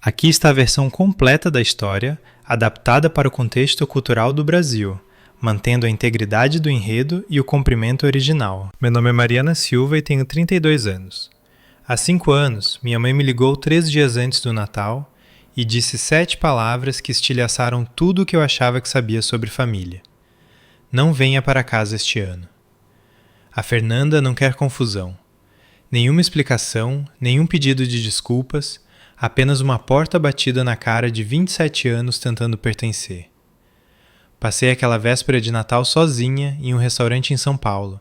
Aqui está a versão completa da história, adaptada para o contexto cultural do Brasil, mantendo a integridade do enredo e o comprimento original. Meu nome é Mariana Silva e tenho 32 anos. Há 5 anos, minha mãe me ligou 3 dias antes do Natal e disse 7 palavras que estilhaçaram tudo o que eu achava que sabia sobre família. Não venha para casa este ano. A Fernanda não quer confusão. Nenhuma explicação, nenhum pedido de desculpas, apenas uma porta batida na cara de 27 anos tentando pertencer. Passei aquela véspera de Natal sozinha em um restaurante em São Paulo,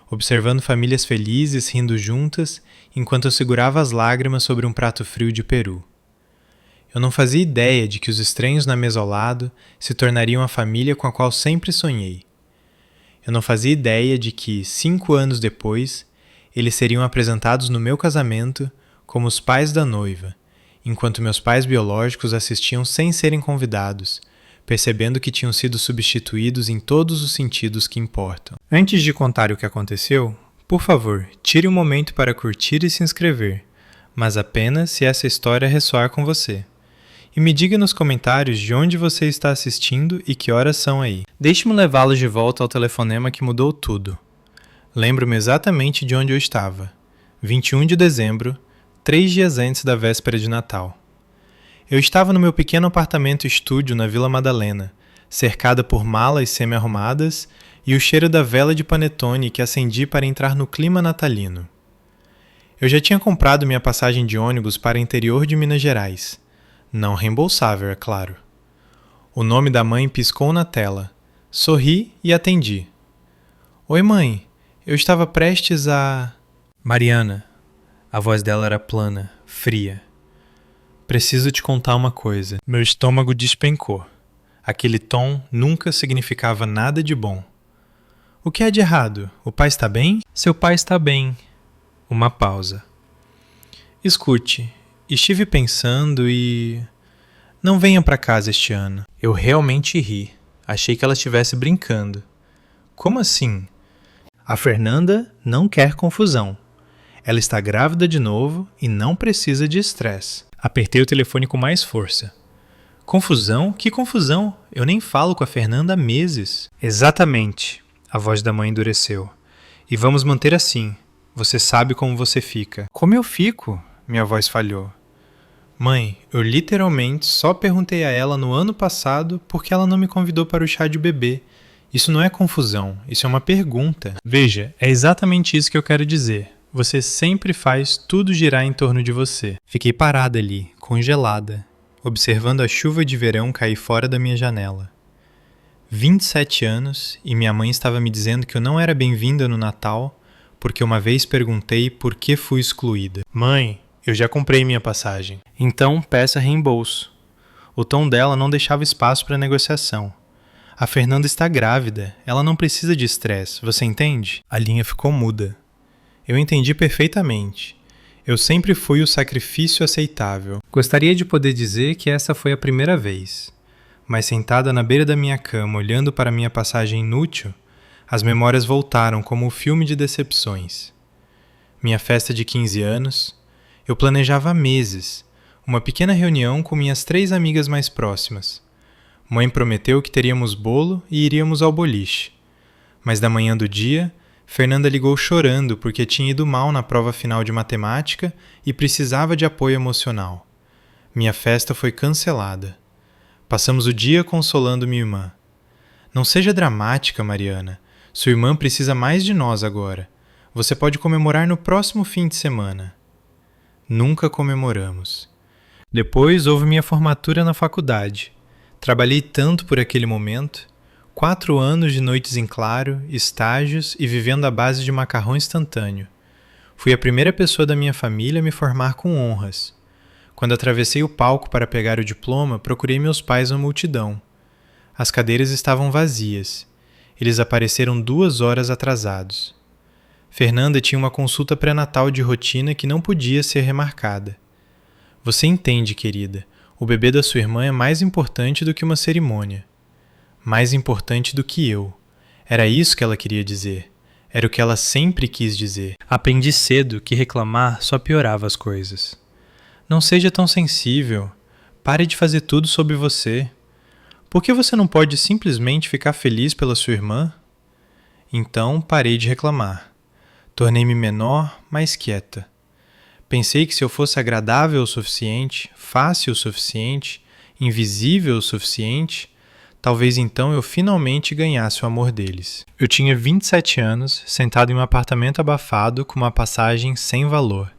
observando famílias felizes rindo juntas enquanto eu segurava as lágrimas sobre um prato frio de peru. Eu não fazia ideia de que os estranhos na mesa ao lado se tornariam a família com a qual sempre sonhei. Eu não fazia ideia de que, 5 anos depois, eles seriam apresentados no meu casamento como os pais da noiva, enquanto meus pais biológicos assistiam sem serem convidados, percebendo que tinham sido substituídos em todos os sentidos que importam. Antes de contar o que aconteceu, por favor, tire um momento para curtir e se inscrever, mas apenas se essa história ressoar com você. E me diga nos comentários de onde você está assistindo e que horas são aí. Deixe-me levá-los de volta ao telefonema que mudou tudo. Lembro-me exatamente de onde eu estava. 21 de dezembro, 3 dias antes da véspera de Natal. Eu estava no meu pequeno apartamento-estúdio na Vila Madalena, cercada por malas semi-arrumadas e o cheiro da vela de panetone que acendi para entrar no clima natalino. Eu já tinha comprado minha passagem de ônibus para o interior de Minas Gerais. Não reembolsável, é claro. O nome da mãe piscou na tela. Sorri e atendi. Oi, mãe. Eu estava prestes a... Mariana. A voz dela era plana, fria. Preciso te contar uma coisa. Meu estômago despencou. Aquele tom nunca significava nada de bom. O que é de errado? O pai está bem? Seu pai está bem. Uma pausa. Escute, estive pensando e... Não venha para casa este ano. Eu realmente ri. Achei que ela estivesse brincando. Como assim? A Fernanda não quer confusão. Ela está grávida de novo e não precisa de estresse. Apertei o telefone com mais força. Confusão? Que confusão? Eu nem falo com a Fernanda há meses. Exatamente. A voz da mãe endureceu. E vamos manter assim. Você sabe como você fica. Como eu fico? Minha voz falhou. Mãe, eu literalmente só perguntei a ela no ano passado porque ela não me convidou para o chá de bebê. Isso não é confusão, isso é uma pergunta. Veja, é exatamente isso que eu quero dizer. Você sempre faz tudo girar em torno de você. Fiquei parada ali, congelada, observando a chuva de verão cair fora da minha janela. 27 anos e minha mãe estava me dizendo que eu não era bem-vinda no Natal porque uma vez perguntei por que fui excluída. Mãe, eu já comprei minha passagem. Então peça reembolso. O tom dela não deixava espaço para negociação. A Fernanda está grávida, ela não precisa de estresse, você entende? A linha ficou muda. Eu entendi perfeitamente. Eu sempre fui o sacrifício aceitável. Gostaria de poder dizer que essa foi a primeira vez. Mas sentada na beira da minha cama, olhando para minha passagem inútil, as memórias voltaram como um filme de decepções. Minha festa de 15 anos, eu planejava há meses, uma pequena reunião com minhas 3 amigas mais próximas. Mãe prometeu que teríamos bolo e iríamos ao boliche. Mas da manhã do dia, Fernanda ligou chorando porque tinha ido mal na prova final de matemática e precisava de apoio emocional. Minha festa foi cancelada. Passamos o dia consolando minha irmã. Não seja dramática, Mariana. Sua irmã precisa mais de nós agora. Você pode comemorar no próximo fim de semana. Nunca comemoramos. Depois houve minha formatura na faculdade. Trabalhei tanto por aquele momento. 4 anos de noites em claro, estágios e vivendo à base de macarrão instantâneo. Fui a primeira pessoa da minha família a me formar com honras. Quando atravessei o palco para pegar o diploma, procurei meus pais na multidão. As cadeiras estavam vazias. Eles apareceram 2 horas atrasados. Fernanda tinha uma consulta pré-natal de rotina que não podia ser remarcada. Você entende, querida, o bebê da sua irmã é mais importante do que uma cerimônia. Mais importante do que eu. Era isso que ela queria dizer. Era o que ela sempre quis dizer. Aprendi cedo que reclamar só piorava as coisas. Não seja tão sensível. Pare de fazer tudo sobre você. Por que você não pode simplesmente ficar feliz pela sua irmã? Então parei de reclamar. Tornei-me menor, mais quieta. Pensei que se eu fosse agradável o suficiente, fácil o suficiente, invisível o suficiente, talvez então eu finalmente ganhasse o amor deles. Eu tinha 27 anos, sentado em um apartamento abafado com uma passagem sem valor.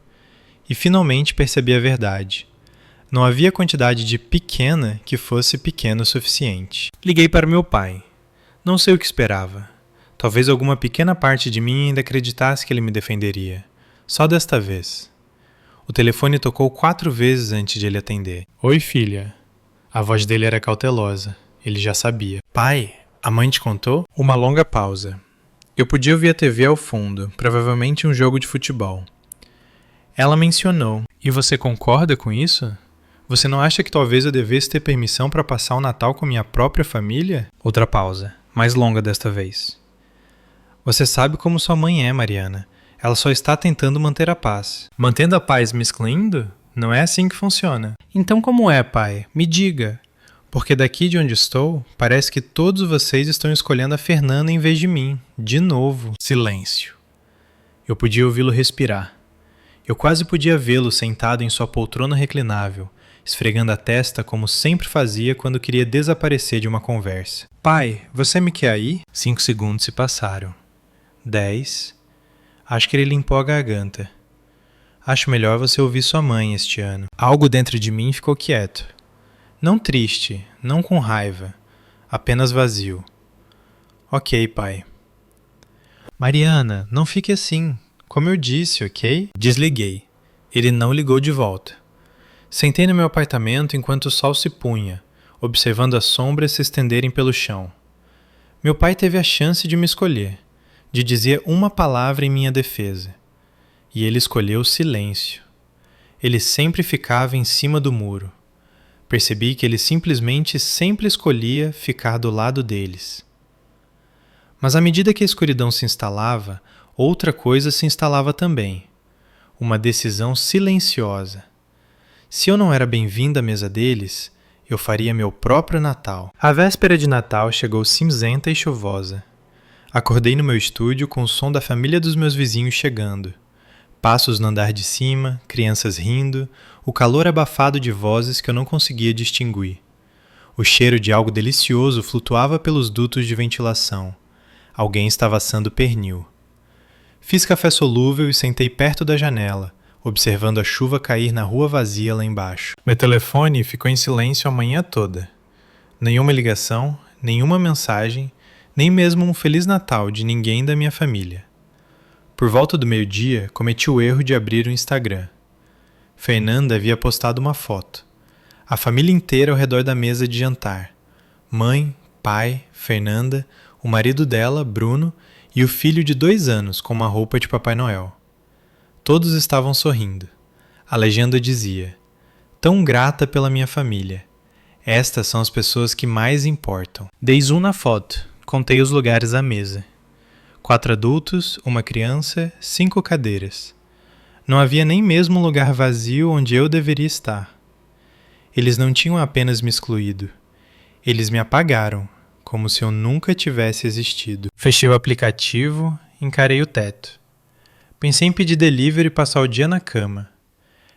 E finalmente percebi a verdade. Não havia quantidade de pequena que fosse pequena o suficiente. Liguei para meu pai. Não sei o que esperava. Talvez alguma pequena parte de mim ainda acreditasse que ele me defenderia. Só desta vez. O telefone tocou 4 vezes antes de ele atender. Oi, filha. A voz dele era cautelosa. Ele já sabia. Pai, a mãe te contou? Uma longa pausa. Eu podia ouvir a TV ao fundo, provavelmente um jogo de futebol. Ela mencionou. E você concorda com isso? Você não acha que talvez eu devesse ter permissão para passar o Natal com minha própria família? Outra pausa, mais longa desta vez. Você sabe como sua mãe é, Mariana. Ela só está tentando manter a paz. Mantendo a paz me excluindo? Não é assim que funciona. Então como é, pai? Me diga. Porque daqui de onde estou, parece que todos vocês estão escolhendo a Fernanda em vez de mim. De novo. Silêncio. Eu podia ouvi-lo respirar. Eu quase podia vê-lo sentado em sua poltrona reclinável, esfregando a testa como sempre fazia quando queria desaparecer de uma conversa. Pai, você me quer aí? 5 segundos se passaram. 10. Acho que ele limpou a garganta. Acho melhor você ouvir sua mãe este ano. Algo dentro de mim ficou quieto. Não triste, não com raiva, apenas vazio. Ok, pai. Mariana, não fique assim. Como eu disse, ok? Desliguei. Ele não ligou de volta. Sentei no meu apartamento enquanto o sol se punha, observando as sombras se estenderem pelo chão. Meu pai teve a chance de me escolher, de dizer uma palavra em minha defesa. E ele escolheu o silêncio. Ele sempre ficava em cima do muro. Percebi que ele simplesmente sempre escolhia ficar do lado deles. Mas à medida que a escuridão se instalava, outra coisa se instalava também. Uma decisão silenciosa. Se eu não era bem-vindo à mesa deles, eu faria meu próprio Natal. A véspera de Natal chegou cinzenta e chuvosa. Acordei no meu estúdio com o som da família dos meus vizinhos chegando. Passos no andar de cima, crianças rindo, o calor abafado de vozes que eu não conseguia distinguir. O cheiro de algo delicioso flutuava pelos dutos de ventilação. Alguém estava assando pernil. Fiz café solúvel e sentei perto da janela, observando a chuva cair na rua vazia lá embaixo. Meu telefone ficou em silêncio a manhã toda. Nenhuma ligação, nenhuma mensagem, nem mesmo um Feliz Natal de ninguém da minha família. Por volta do meio-dia, cometi o erro de abrir o Instagram. Fernanda havia postado uma foto. A família inteira ao redor da mesa de jantar. Mãe, pai, Fernanda, o marido dela, Bruno, e o filho de 2 anos com uma roupa de Papai Noel. Todos estavam sorrindo. A legenda dizia: tão grata pela minha família. Estas são as pessoas que mais importam. Dei zoom na foto. Contei os lugares à mesa. 4 adultos, uma criança, 5 cadeiras. Não havia nem mesmo um lugar vazio onde eu deveria estar. Eles não tinham apenas me excluído. Eles me apagaram, como se eu nunca tivesse existido. Fechei o aplicativo, encarei o teto. Pensei em pedir delivery e passar o dia na cama.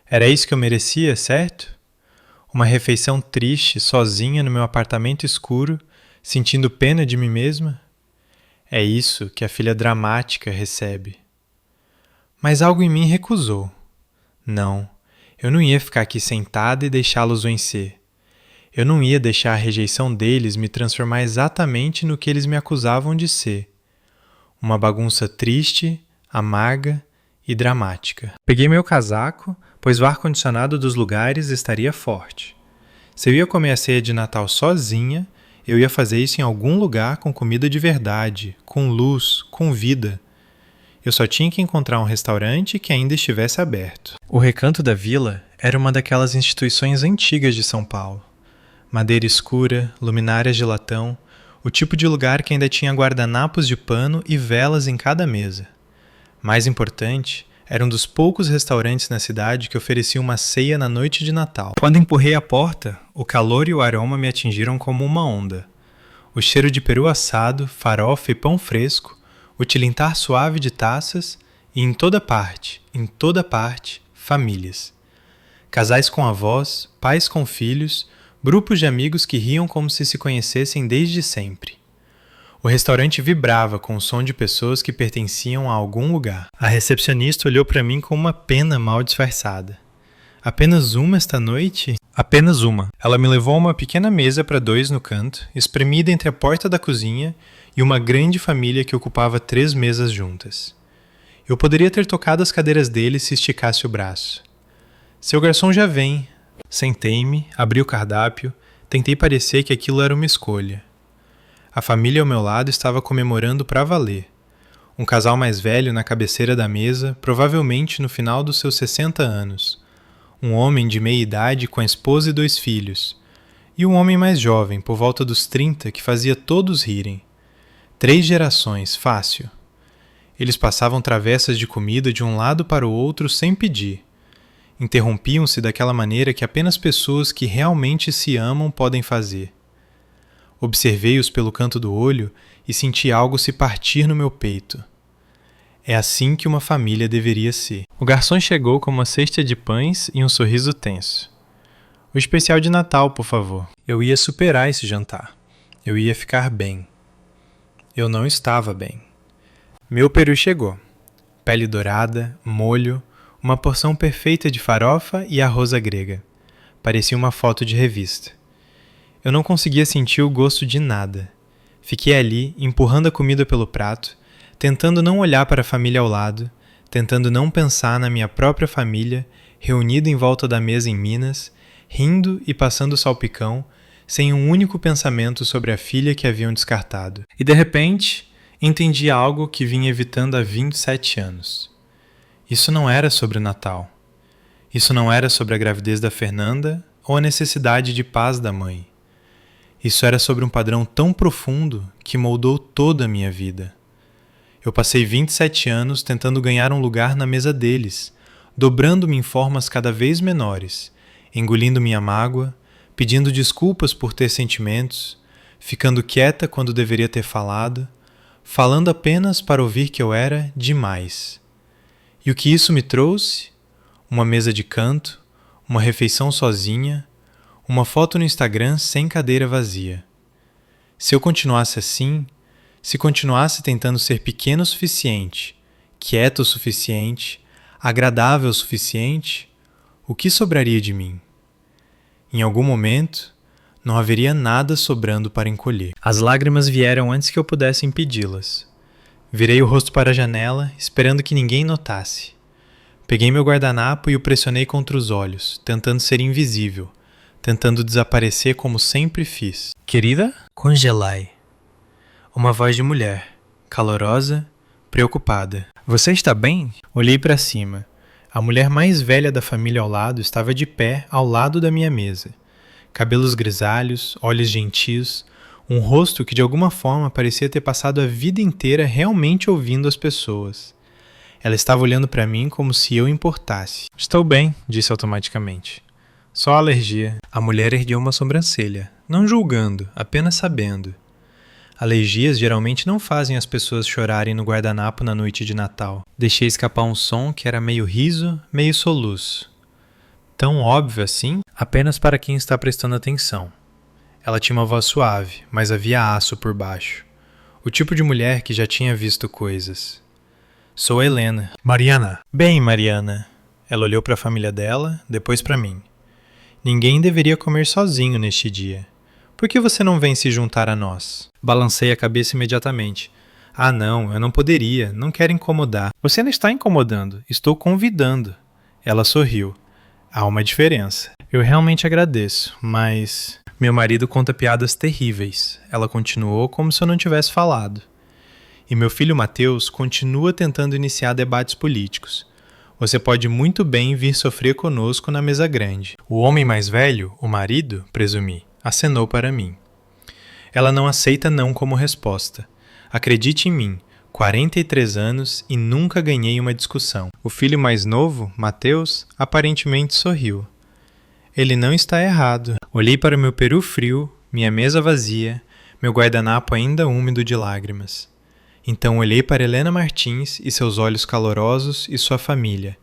Era isso que eu merecia, certo? Uma refeição triste, sozinha no meu apartamento escuro, sentindo pena de mim mesma? É isso que a filha dramática recebe. Mas algo em mim recusou. Não, eu não ia ficar aqui sentada e deixá-los vencer. Eu não ia deixar a rejeição deles me transformar exatamente no que eles me acusavam de ser. Uma bagunça triste, amarga e dramática. Peguei meu casaco, pois o ar-condicionado dos lugares estaria forte. Se eu ia comer a ceia de Natal sozinha, eu ia fazer isso em algum lugar com comida de verdade, com luz, com vida. Eu só tinha que encontrar um restaurante que ainda estivesse aberto. O Recanto da Vila era uma daquelas instituições antigas de São Paulo. Madeira escura, luminárias de latão, o tipo de lugar que ainda tinha guardanapos de pano e velas em cada mesa. Mais importante Era um dos poucos restaurantes na cidade que ofereciam uma ceia na noite de Natal. Quando empurrei a porta, o calor e o aroma me atingiram como uma onda. O cheiro de peru assado, farofa e pão fresco, o tilintar suave de taças e em toda parte, famílias. Casais com avós, pais com filhos, grupos de amigos que riam como se conhecessem desde sempre. O restaurante vibrava com o som de pessoas que pertenciam a algum lugar. A recepcionista olhou para mim com uma pena mal disfarçada. Apenas uma esta noite? Apenas uma. Ela me levou a uma pequena mesa para 2 no canto, espremida entre a porta da cozinha e uma grande família que ocupava 3 mesas juntas. Eu poderia ter tocado as cadeiras deles se esticasse o braço. Seu garçom já vem. Sentei-me, abri o cardápio, tentei parecer que aquilo era uma escolha. A família ao meu lado estava comemorando para valer. Um casal mais velho na cabeceira da mesa, provavelmente no final dos seus 60 anos. Um homem de meia idade com a esposa e 2 filhos. E um homem mais jovem, por volta dos 30, que fazia todos rirem. 3 gerações, fácil. Eles passavam travessas de comida de um lado para o outro sem pedir. Interrompiam-se daquela maneira que apenas pessoas que realmente se amam podem fazer. Observei-os pelo canto do olho e senti algo se partir no meu peito. É assim que uma família deveria ser. O garçom chegou com uma cesta de pães e um sorriso tenso. O especial de Natal, por favor. Eu ia superar esse jantar. Eu ia ficar bem. Eu não estava bem. Meu peru chegou. Pele dourada, molho, uma porção perfeita de farofa e arroz à grega. Parecia uma foto de revista. Eu não conseguia sentir o gosto de nada. Fiquei ali, empurrando a comida pelo prato, tentando não olhar para a família ao lado, tentando não pensar na minha própria família, reunida em volta da mesa em Minas, rindo e passando salpicão, sem um único pensamento sobre a filha que haviam descartado. E de repente, entendi algo que vinha evitando há 27 anos. Isso não era sobre o Natal. Isso não era sobre a gravidez da Fernanda ou a necessidade de paz da mãe. Isso era sobre um padrão tão profundo que moldou toda a minha vida. Eu passei 27 anos tentando ganhar um lugar na mesa deles, dobrando-me em formas cada vez menores, engolindo minha mágoa, pedindo desculpas por ter sentimentos, ficando quieta quando deveria ter falado, falando apenas para ouvir que eu era demais. E o que isso me trouxe? Uma mesa de canto, uma refeição sozinha, uma foto no Instagram sem cadeira vazia. Se eu continuasse assim, se continuasse tentando ser pequeno o suficiente, quieto o suficiente, agradável o suficiente, o que sobraria de mim? Em algum momento, não haveria nada sobrando para encolher. As lágrimas vieram antes que eu pudesse impedi-las. Virei o rosto para a janela, esperando que ninguém notasse. Peguei meu guardanapo e o pressionei contra os olhos, tentando ser invisível, tentando desaparecer como sempre fiz. Querida, congelai. Uma voz de mulher, calorosa, preocupada. Você está bem? Olhei para cima. A mulher mais velha da família ao lado estava de pé ao lado da minha mesa. Cabelos grisalhos, olhos gentis, um rosto que de alguma forma parecia ter passado a vida inteira realmente ouvindo as pessoas. Ela estava olhando para mim como se eu importasse. Estou bem, disse automaticamente. Só alergia. A mulher ergueu uma sobrancelha, não julgando, apenas sabendo. Alergias geralmente não fazem as pessoas chorarem no guardanapo na noite de Natal. Deixei escapar um som que era meio riso, meio soluço. Tão óbvio assim, apenas para quem está prestando atenção. Ela tinha uma voz suave, mas havia aço por baixo. O tipo de mulher que já tinha visto coisas. Sou a Helena. Mariana. Bem, Mariana. Ela olhou para a família dela, depois para mim. Ninguém deveria comer sozinho neste dia. Por que você não vem se juntar a nós? Balancei a cabeça imediatamente. Ah, não, eu não poderia, não quero incomodar. Você não está incomodando, estou convidando. Ela sorriu. Há uma diferença. Eu realmente agradeço, mas... Meu marido conta piadas terríveis. Ela continuou como se eu não tivesse falado. E meu filho Mateus continua tentando iniciar debates políticos. Você pode muito bem vir sofrer conosco na mesa grande. O homem mais velho, o marido, presumi, acenou para mim. Ela não aceita não como resposta. Acredite em mim, 43 anos e nunca ganhei uma discussão. O filho mais novo, Mateus, aparentemente sorriu. Ele não está errado. Olhei para meu peru frio, minha mesa vazia, meu guardanapo ainda úmido de lágrimas. Então olhei para Helena Martins e seus olhos calorosos e sua família,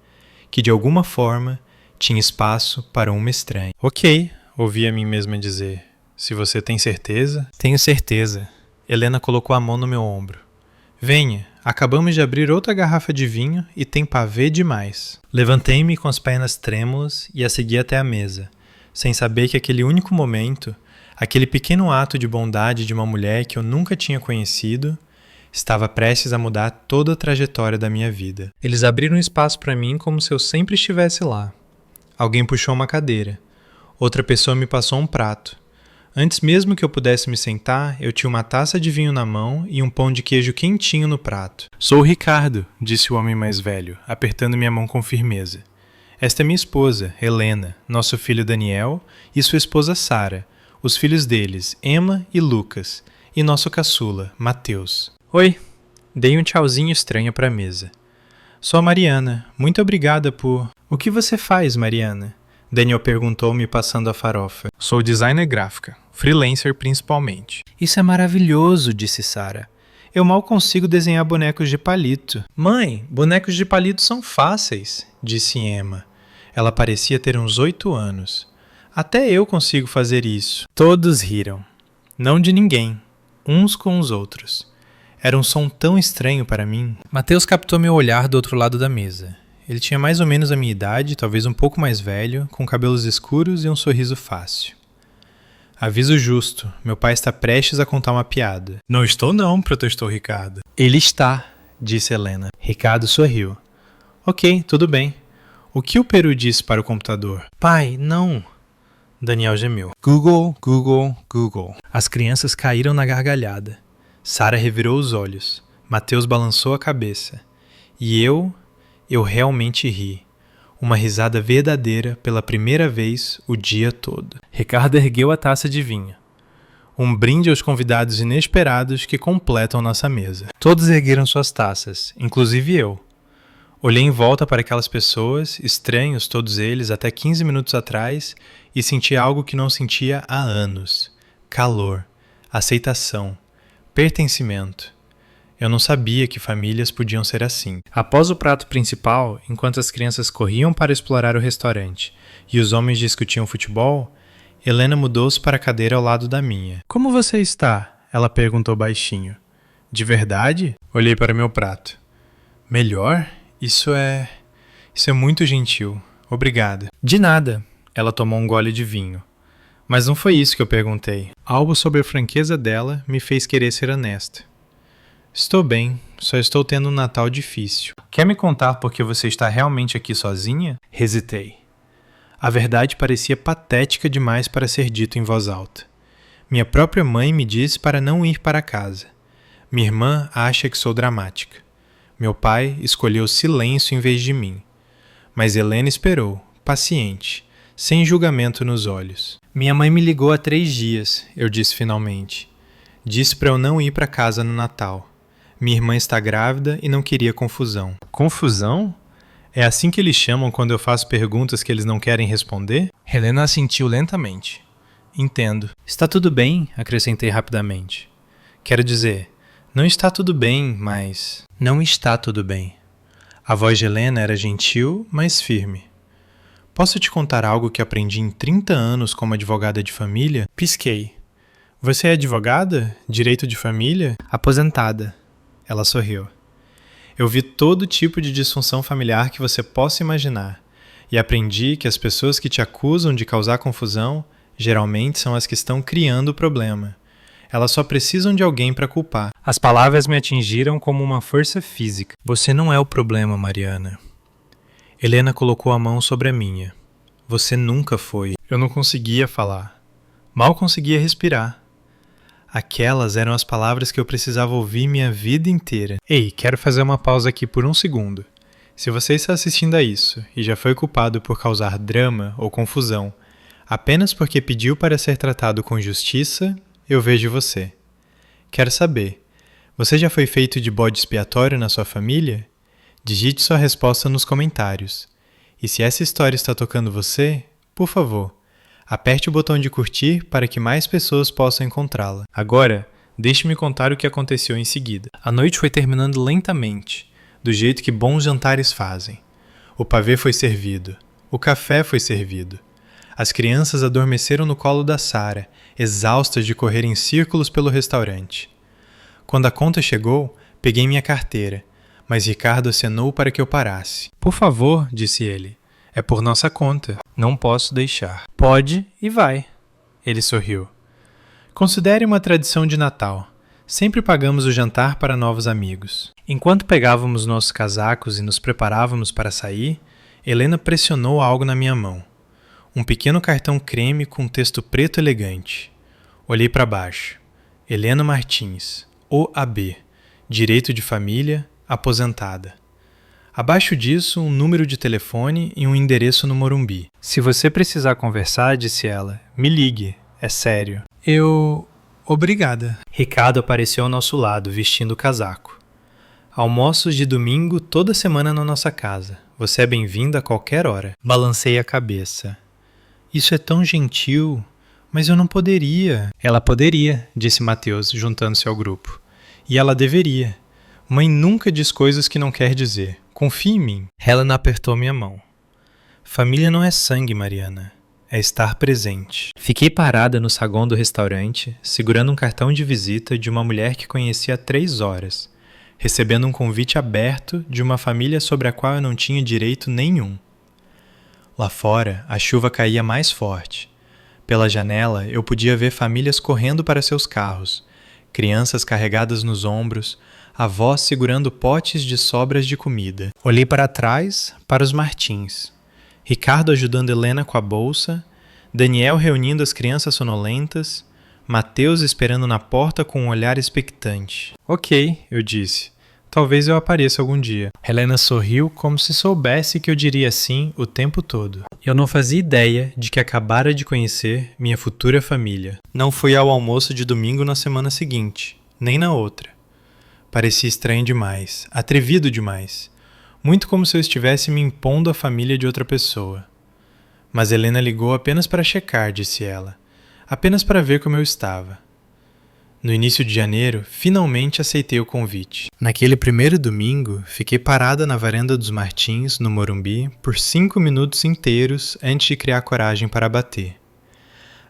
que de alguma forma tinha espaço para uma estranha. Ok, ouvi a mim mesma dizer. Se você tem certeza? Tenho certeza. Helena colocou a mão no meu ombro. Venha, acabamos de abrir outra garrafa de vinho e tem pavê demais. Levantei-me com as pernas trêmulas e a segui até a mesa, sem saber que aquele único momento, aquele pequeno ato de bondade de uma mulher que eu nunca tinha conhecido, estava prestes a mudar toda a trajetória da minha vida. Eles abriram espaço para mim como se eu sempre estivesse lá. Alguém puxou uma cadeira. Outra pessoa me passou um prato. Antes mesmo que eu pudesse me sentar, eu tinha uma taça de vinho na mão e um pão de queijo quentinho no prato. Sou o Ricardo, disse o homem mais velho, apertando minha mão com firmeza. Esta é minha esposa, Helena, nosso filho Daniel e sua esposa Sara, os filhos deles, Emma e Lucas, e nosso caçula, Mateus. Oi, dei um tchauzinho estranho para a mesa. Sou a Mariana, muito obrigada por... O que você faz, Mariana? Daniel perguntou, me passando a farofa. Sou designer gráfica, freelancer principalmente. Isso é maravilhoso, disse Sara. Eu mal consigo desenhar bonecos de palito. Mãe, bonecos de palito são fáceis, disse Emma. Ela parecia ter uns 8 anos. Até eu consigo fazer isso. Todos riram. Não de ninguém, uns com os outros. Era um som tão estranho para mim. Mateus captou meu olhar do outro lado da mesa. Ele tinha mais ou menos a minha idade, talvez um pouco mais velho, com cabelos escuros e um sorriso fácil. Aviso justo, meu pai está prestes a contar uma piada. Não estou não, protestou Ricardo. Ele está, disse Helena. Ricardo sorriu. Ok, tudo bem. O que o peru disse para o computador? Pai, não. Daniel gemeu. Google, Google, Google. As crianças caíram na gargalhada. Sara revirou os olhos. Mateus balançou a cabeça. E eu realmente ri. Uma risada verdadeira pela primeira vez o dia todo. Ricardo ergueu a taça de vinho. Um brinde aos convidados inesperados que completam nossa mesa. Todos ergueram suas taças, inclusive eu. Olhei em volta para aquelas pessoas, estranhos todos eles até 15 minutos atrás, e senti algo que não sentia há anos. Calor, aceitação, pertencimento. Eu não sabia que famílias podiam ser assim. Após o prato principal, enquanto as crianças corriam para explorar o restaurante e os homens discutiam futebol, Helena mudou-se para a cadeira ao lado da minha. Como você está? Ela perguntou baixinho. De verdade? Olhei para meu prato. Melhor? Isso é muito gentil. Obrigada. De nada. Ela tomou um gole de vinho. Mas não foi isso que eu perguntei. Algo sobre a franqueza dela me fez querer ser honesta. Estou bem, só estou tendo um Natal difícil. Quer me contar por que você está realmente aqui sozinha? Hesitei. A verdade parecia patética demais para ser dito em voz alta. Minha própria mãe me disse para não ir para casa. Minha irmã acha que sou dramática. Meu pai escolheu silêncio em vez de mim. Mas Helena esperou, paciente, sem julgamento nos olhos. Minha mãe me ligou há 3 dias, eu disse finalmente. Disse para eu não ir para casa no Natal. Minha irmã está grávida e não queria confusão. Confusão? É assim que eles chamam quando eu faço perguntas que eles não querem responder? Helena assentiu lentamente. Entendo. Está tudo bem, acrescentei rapidamente. Quero dizer, não está tudo bem, mas... Não está tudo bem. A voz de Helena era gentil, mas firme. Posso te contar algo que aprendi em 30 anos como advogada de família? Pisquei. Você é advogada? Direito de família? Aposentada. Ela sorriu. Eu vi todo tipo de disfunção familiar que você possa imaginar e aprendi que as pessoas que te acusam de causar confusão geralmente são as que estão criando o problema. Elas só precisam de alguém para culpar. As palavras me atingiram como uma força física. Você não é o problema, Mariana. Helena colocou a mão sobre a minha. Você nunca foi. Eu não conseguia falar. Mal conseguia respirar. Aquelas eram as palavras que eu precisava ouvir minha vida inteira. Ei, quero fazer uma pausa aqui por um segundo. Se você está assistindo a isso e já foi culpado por causar drama ou confusão, apenas porque pediu para ser tratado com justiça, eu vejo você. Quero saber, Você já foi feito de bode expiatório na sua família? Digite sua resposta nos comentários. E se essa história está tocando você, por favor, aperte o botão de curtir para que mais pessoas possam encontrá-la. Agora, deixe-me contar o que aconteceu em seguida. A noite foi terminando lentamente, do jeito que bons jantares fazem. O pavê foi servido. O café foi servido. As crianças adormeceram no colo da Sara, exaustas de correr em círculos pelo restaurante. Quando a conta chegou, peguei minha carteira, mas Ricardo acenou para que eu parasse. Por favor, disse ele. É por nossa conta. Não posso deixar. Pode e vai. Ele sorriu. Considere uma tradição de Natal. Sempre pagamos o jantar para novos amigos. Enquanto pegávamos nossos casacos e nos preparávamos para sair, Helena pressionou algo na minha mão. Um pequeno cartão creme com texto preto elegante. Olhei para baixo. Helena Martins, OAB, Direito de Família, aposentada. Abaixo disso, um número de telefone e um endereço no Morumbi. Se você precisar conversar, disse ela, me ligue, é sério. Obrigada. Ricardo apareceu ao nosso lado, vestindo o casaco. Almoços de domingo toda semana na nossa casa. Você é bem-vindo a qualquer hora. Balancei a cabeça. Isso é tão gentil, mas eu não poderia. Ela poderia, disse Mateus, juntando-se ao grupo. E ela deveria. Mãe nunca diz coisas que não quer dizer. Confie em mim. Helena apertou minha mão. Família não é sangue, Mariana. É estar presente. Fiquei parada no saguão do restaurante, segurando um cartão de visita de uma mulher que conheci há 3 horas, recebendo um convite aberto de uma família sobre a qual eu não tinha direito nenhum. Lá fora, a chuva caía mais forte. Pela janela, eu podia ver famílias correndo para seus carros, crianças carregadas nos ombros, avós segurando potes de sobras de comida. Olhei para trás, para os Martins. Ricardo ajudando Helena com a bolsa, Daniel reunindo as crianças sonolentas, Mateus esperando na porta com um olhar expectante. Ok, eu disse. Talvez eu apareça algum dia. Helena sorriu como se soubesse que eu diria sim o tempo todo. Eu não fazia ideia de que acabara de conhecer minha futura família. Não fui ao almoço de domingo na semana seguinte, nem na outra. Parecia estranho demais, atrevido demais. Muito como se eu estivesse me impondo à família de outra pessoa. Mas Helena ligou apenas para checar, disse ela. Apenas para ver como eu estava. No início de janeiro, finalmente aceitei o convite. Naquele primeiro domingo, fiquei parada na varanda dos Martins, no Morumbi, por 5 minutos inteiros antes de criar coragem para bater.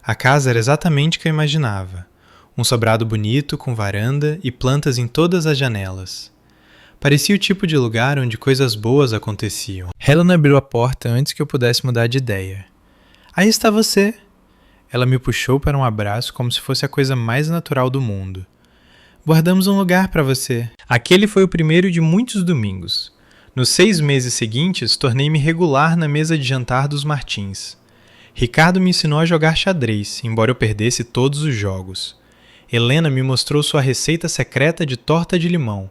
A casa era exatamente o que eu imaginava. Um sobrado bonito, com varanda e plantas em todas as janelas. Parecia o tipo de lugar onde coisas boas aconteciam. Helena abriu a porta antes que eu pudesse mudar de ideia. Aí está você! Ela me puxou para um abraço como se fosse a coisa mais natural do mundo. Guardamos um lugar para você. Aquele foi o primeiro de muitos domingos. Nos 6 meses seguintes, tornei-me regular na mesa de jantar dos Martins. Ricardo me ensinou a jogar xadrez, embora eu perdesse todos os jogos. Helena me mostrou sua receita secreta de torta de limão,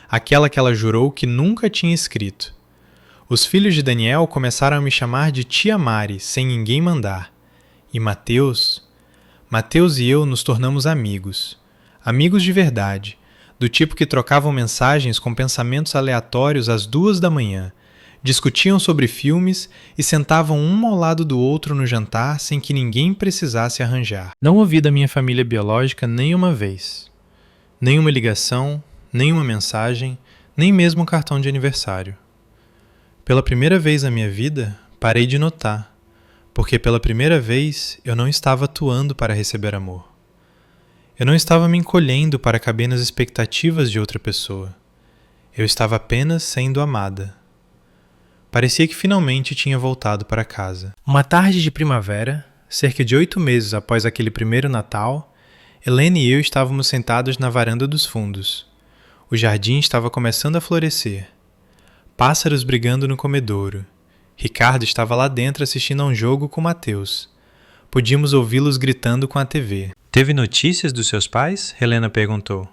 aquela que ela jurou que nunca tinha escrito. Os filhos de Daniel começaram a me chamar de Tia Mari, sem ninguém mandar. E Mateus e eu nos tornamos amigos. Amigos de verdade, do tipo que trocavam mensagens com pensamentos aleatórios às 2 da manhã, discutiam sobre filmes e sentavam um ao lado do outro no jantar sem que ninguém precisasse arranjar. Não ouvi da minha família biológica nenhuma vez. Nenhuma ligação, nenhuma mensagem, nem mesmo um cartão de aniversário. Pela primeira vez na minha vida, parei de notar, porque pela primeira vez eu não estava atuando para receber amor. Eu não estava me encolhendo para caber nas expectativas de outra pessoa. Eu estava apenas sendo amada. Parecia que finalmente tinha voltado para casa. Uma tarde de primavera, cerca de 8 meses após aquele primeiro Natal, Helena e eu estávamos sentados na varanda dos fundos. O jardim estava começando a florescer. Pássaros brigando no comedouro. Ricardo estava lá dentro assistindo a um jogo com Mateus. Podíamos ouvi-los gritando com a TV. Teve notícias dos seus pais? Helena perguntou.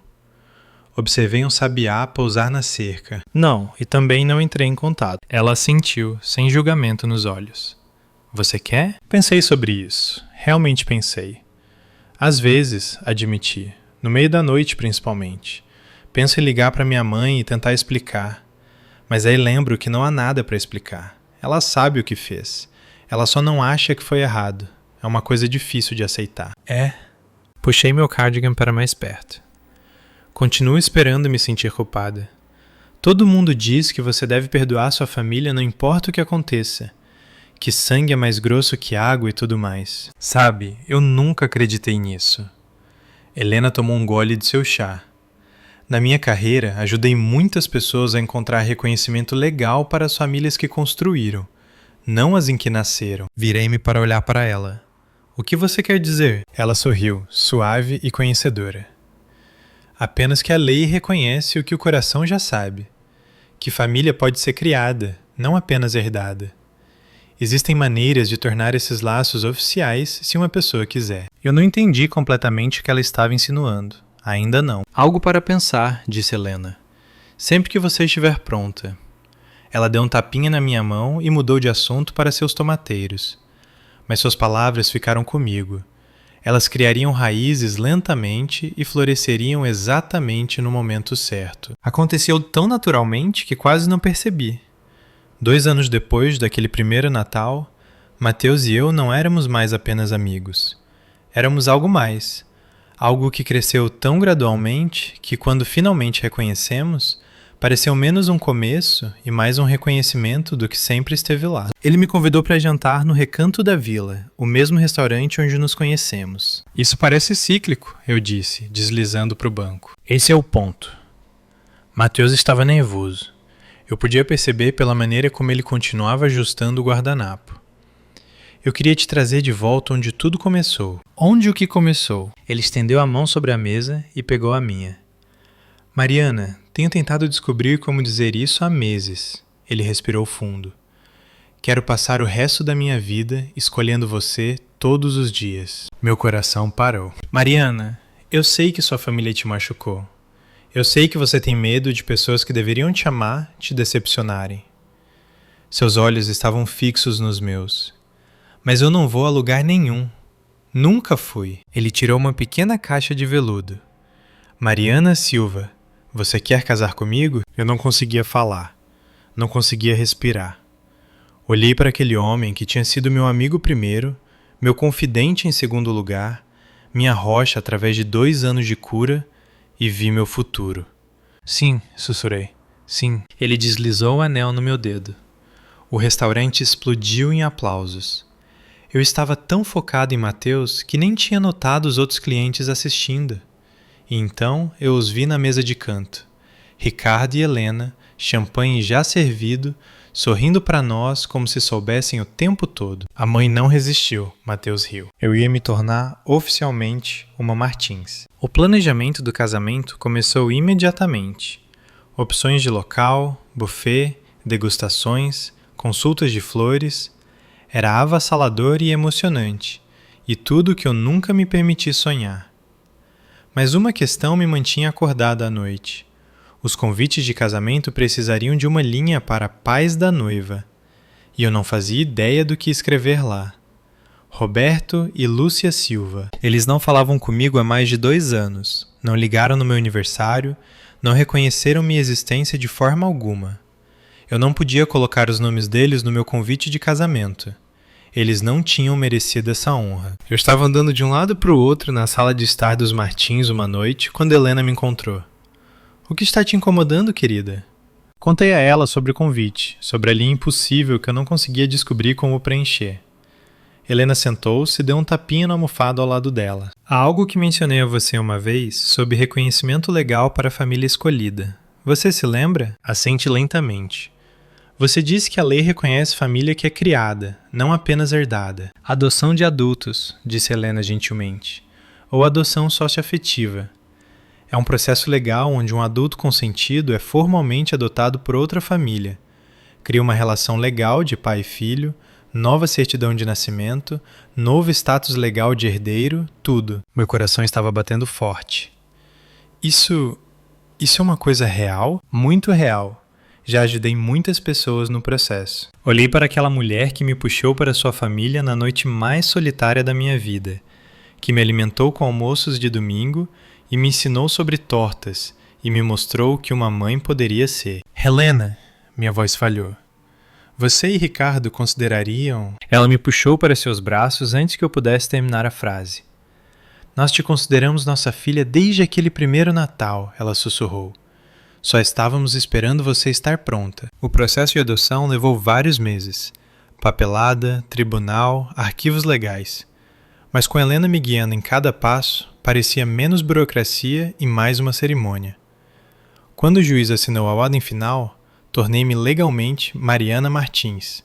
Observei um sabiá pousar na cerca. Não, e também não entrei em contato. Ela assentiu, sem julgamento nos olhos. Você quer? Pensei sobre isso. Realmente pensei. Às vezes, admiti. No meio da noite, principalmente. Penso em ligar para minha mãe e tentar explicar. Mas aí lembro que não há nada para explicar. Ela sabe o que fez. Ela só não acha que foi errado. É uma coisa difícil de aceitar. Puxei meu cardigan para mais perto. Continuo esperando me sentir culpada. Todo mundo diz que você deve perdoar sua família não importa o que aconteça. Que sangue é mais grosso que água e tudo mais. Sabe, eu nunca acreditei nisso. Helena tomou um gole de seu chá. Na minha carreira, ajudei muitas pessoas a encontrar reconhecimento legal para as famílias que construíram, não as em que nasceram. Virei-me para olhar para ela. O que você quer dizer? Ela sorriu, suave e conhecedora. Apenas que a lei reconhece o que o coração já sabe. Que família pode ser criada, não apenas herdada. Existem maneiras de tornar esses laços oficiais se uma pessoa quiser. Eu não entendi completamente o que ela estava insinuando. Ainda não. Algo para pensar, disse Helena. Sempre que você estiver pronta. Ela deu um tapinha na minha mão e mudou de assunto para seus tomateiros. Mas suas palavras ficaram comigo. Elas criariam raízes lentamente e floresceriam exatamente no momento certo. Aconteceu tão naturalmente que quase não percebi. 2 anos depois daquele primeiro Natal, Mateus e eu não éramos mais apenas amigos. Éramos algo mais. Algo que cresceu tão gradualmente que, quando finalmente reconhecemos, pareceu menos um começo e mais um reconhecimento do que sempre esteve lá. Ele me convidou para jantar no Recanto da Vila, o mesmo restaurante onde nos conhecemos. Isso parece cíclico, eu disse, deslizando para o banco. Esse é o ponto. Mateus estava nervoso. Eu podia perceber pela maneira como ele continuava ajustando o guardanapo. Eu queria te trazer de volta onde tudo começou. Onde o que começou? Ele estendeu a mão sobre a mesa e pegou a minha. Mariana, tenho tentado descobrir como dizer isso há meses. Ele respirou fundo. Quero passar o resto da minha vida escolhendo você todos os dias. Meu coração parou. Mariana, eu sei que sua família te machucou. Eu sei que você tem medo de pessoas que deveriam te amar te decepcionarem. Seus olhos estavam fixos nos meus. Mas eu não vou a lugar nenhum. Nunca fui. Ele tirou uma pequena caixa de veludo. Mariana Silva, você quer casar comigo? Eu não conseguia falar. Não conseguia respirar. Olhei para aquele homem que tinha sido meu amigo primeiro, meu confidente em segundo lugar, minha rocha através de 2 anos de cura, e vi meu futuro. Sim, sussurrei. Sim. Ele deslizou o anel no meu dedo. O restaurante explodiu em aplausos. Eu estava tão focado em Mateus que nem tinha notado os outros clientes assistindo. E então eu os vi na mesa de canto. Ricardo e Helena, champanhe já servido, sorrindo para nós como se soubessem o tempo todo. A mãe não resistiu, Mateus riu. Eu ia me tornar oficialmente uma Martins. O planejamento do casamento começou imediatamente. Opções de local, buffet, degustações, consultas de flores. Era avassalador e emocionante, e tudo que eu nunca me permiti sonhar. Mas uma questão me mantinha acordada à noite. Os convites de casamento precisariam de uma linha para pais da noiva, e eu não fazia ideia do que escrever lá. Roberto e Lúcia Silva. Eles não falavam comigo há mais de 2 anos, não ligaram no meu aniversário, não reconheceram minha existência de forma alguma. Eu não podia colocar os nomes deles no meu convite de casamento. Eles não tinham merecido essa honra. Eu estava andando de um lado para o outro na sala de estar dos Martins uma noite, quando Helena me encontrou. O que está te incomodando, querida? Contei a ela sobre o convite, sobre a linha impossível que eu não conseguia descobrir como preencher. Helena sentou-se e deu um tapinha na almofada ao lado dela. Há algo que mencionei a você uma vez sobre reconhecimento legal para a família escolhida. Você se lembra? Assente lentamente. Você disse que a lei reconhece família que é criada, não apenas herdada. Adoção de adultos, disse Helena gentilmente, ou adoção socioafetiva. É um processo legal onde um adulto consentido é formalmente adotado por outra família. Cria uma relação legal de pai e filho, nova certidão de nascimento, novo status legal de herdeiro, tudo. Meu coração estava batendo forte. Isso é uma coisa real? Muito real. Já ajudei muitas pessoas no processo. Olhei para aquela mulher que me puxou para sua família na noite mais solitária da minha vida, que me alimentou com almoços de domingo e me ensinou sobre tortas, e me mostrou o que uma mãe poderia ser. Helena, minha voz falhou. Você e Ricardo considerariam... Ela me puxou para seus braços antes que eu pudesse terminar a frase. Nós te consideramos nossa filha desde aquele primeiro Natal, ela sussurrou. Só estávamos esperando você estar pronta. O processo de adoção levou vários meses. Papelada, tribunal, arquivos legais. Mas com Helena me guiando em cada passo, parecia menos burocracia e mais uma cerimônia. Quando o juiz assinou a ordem final, tornei-me legalmente Mariana Martins.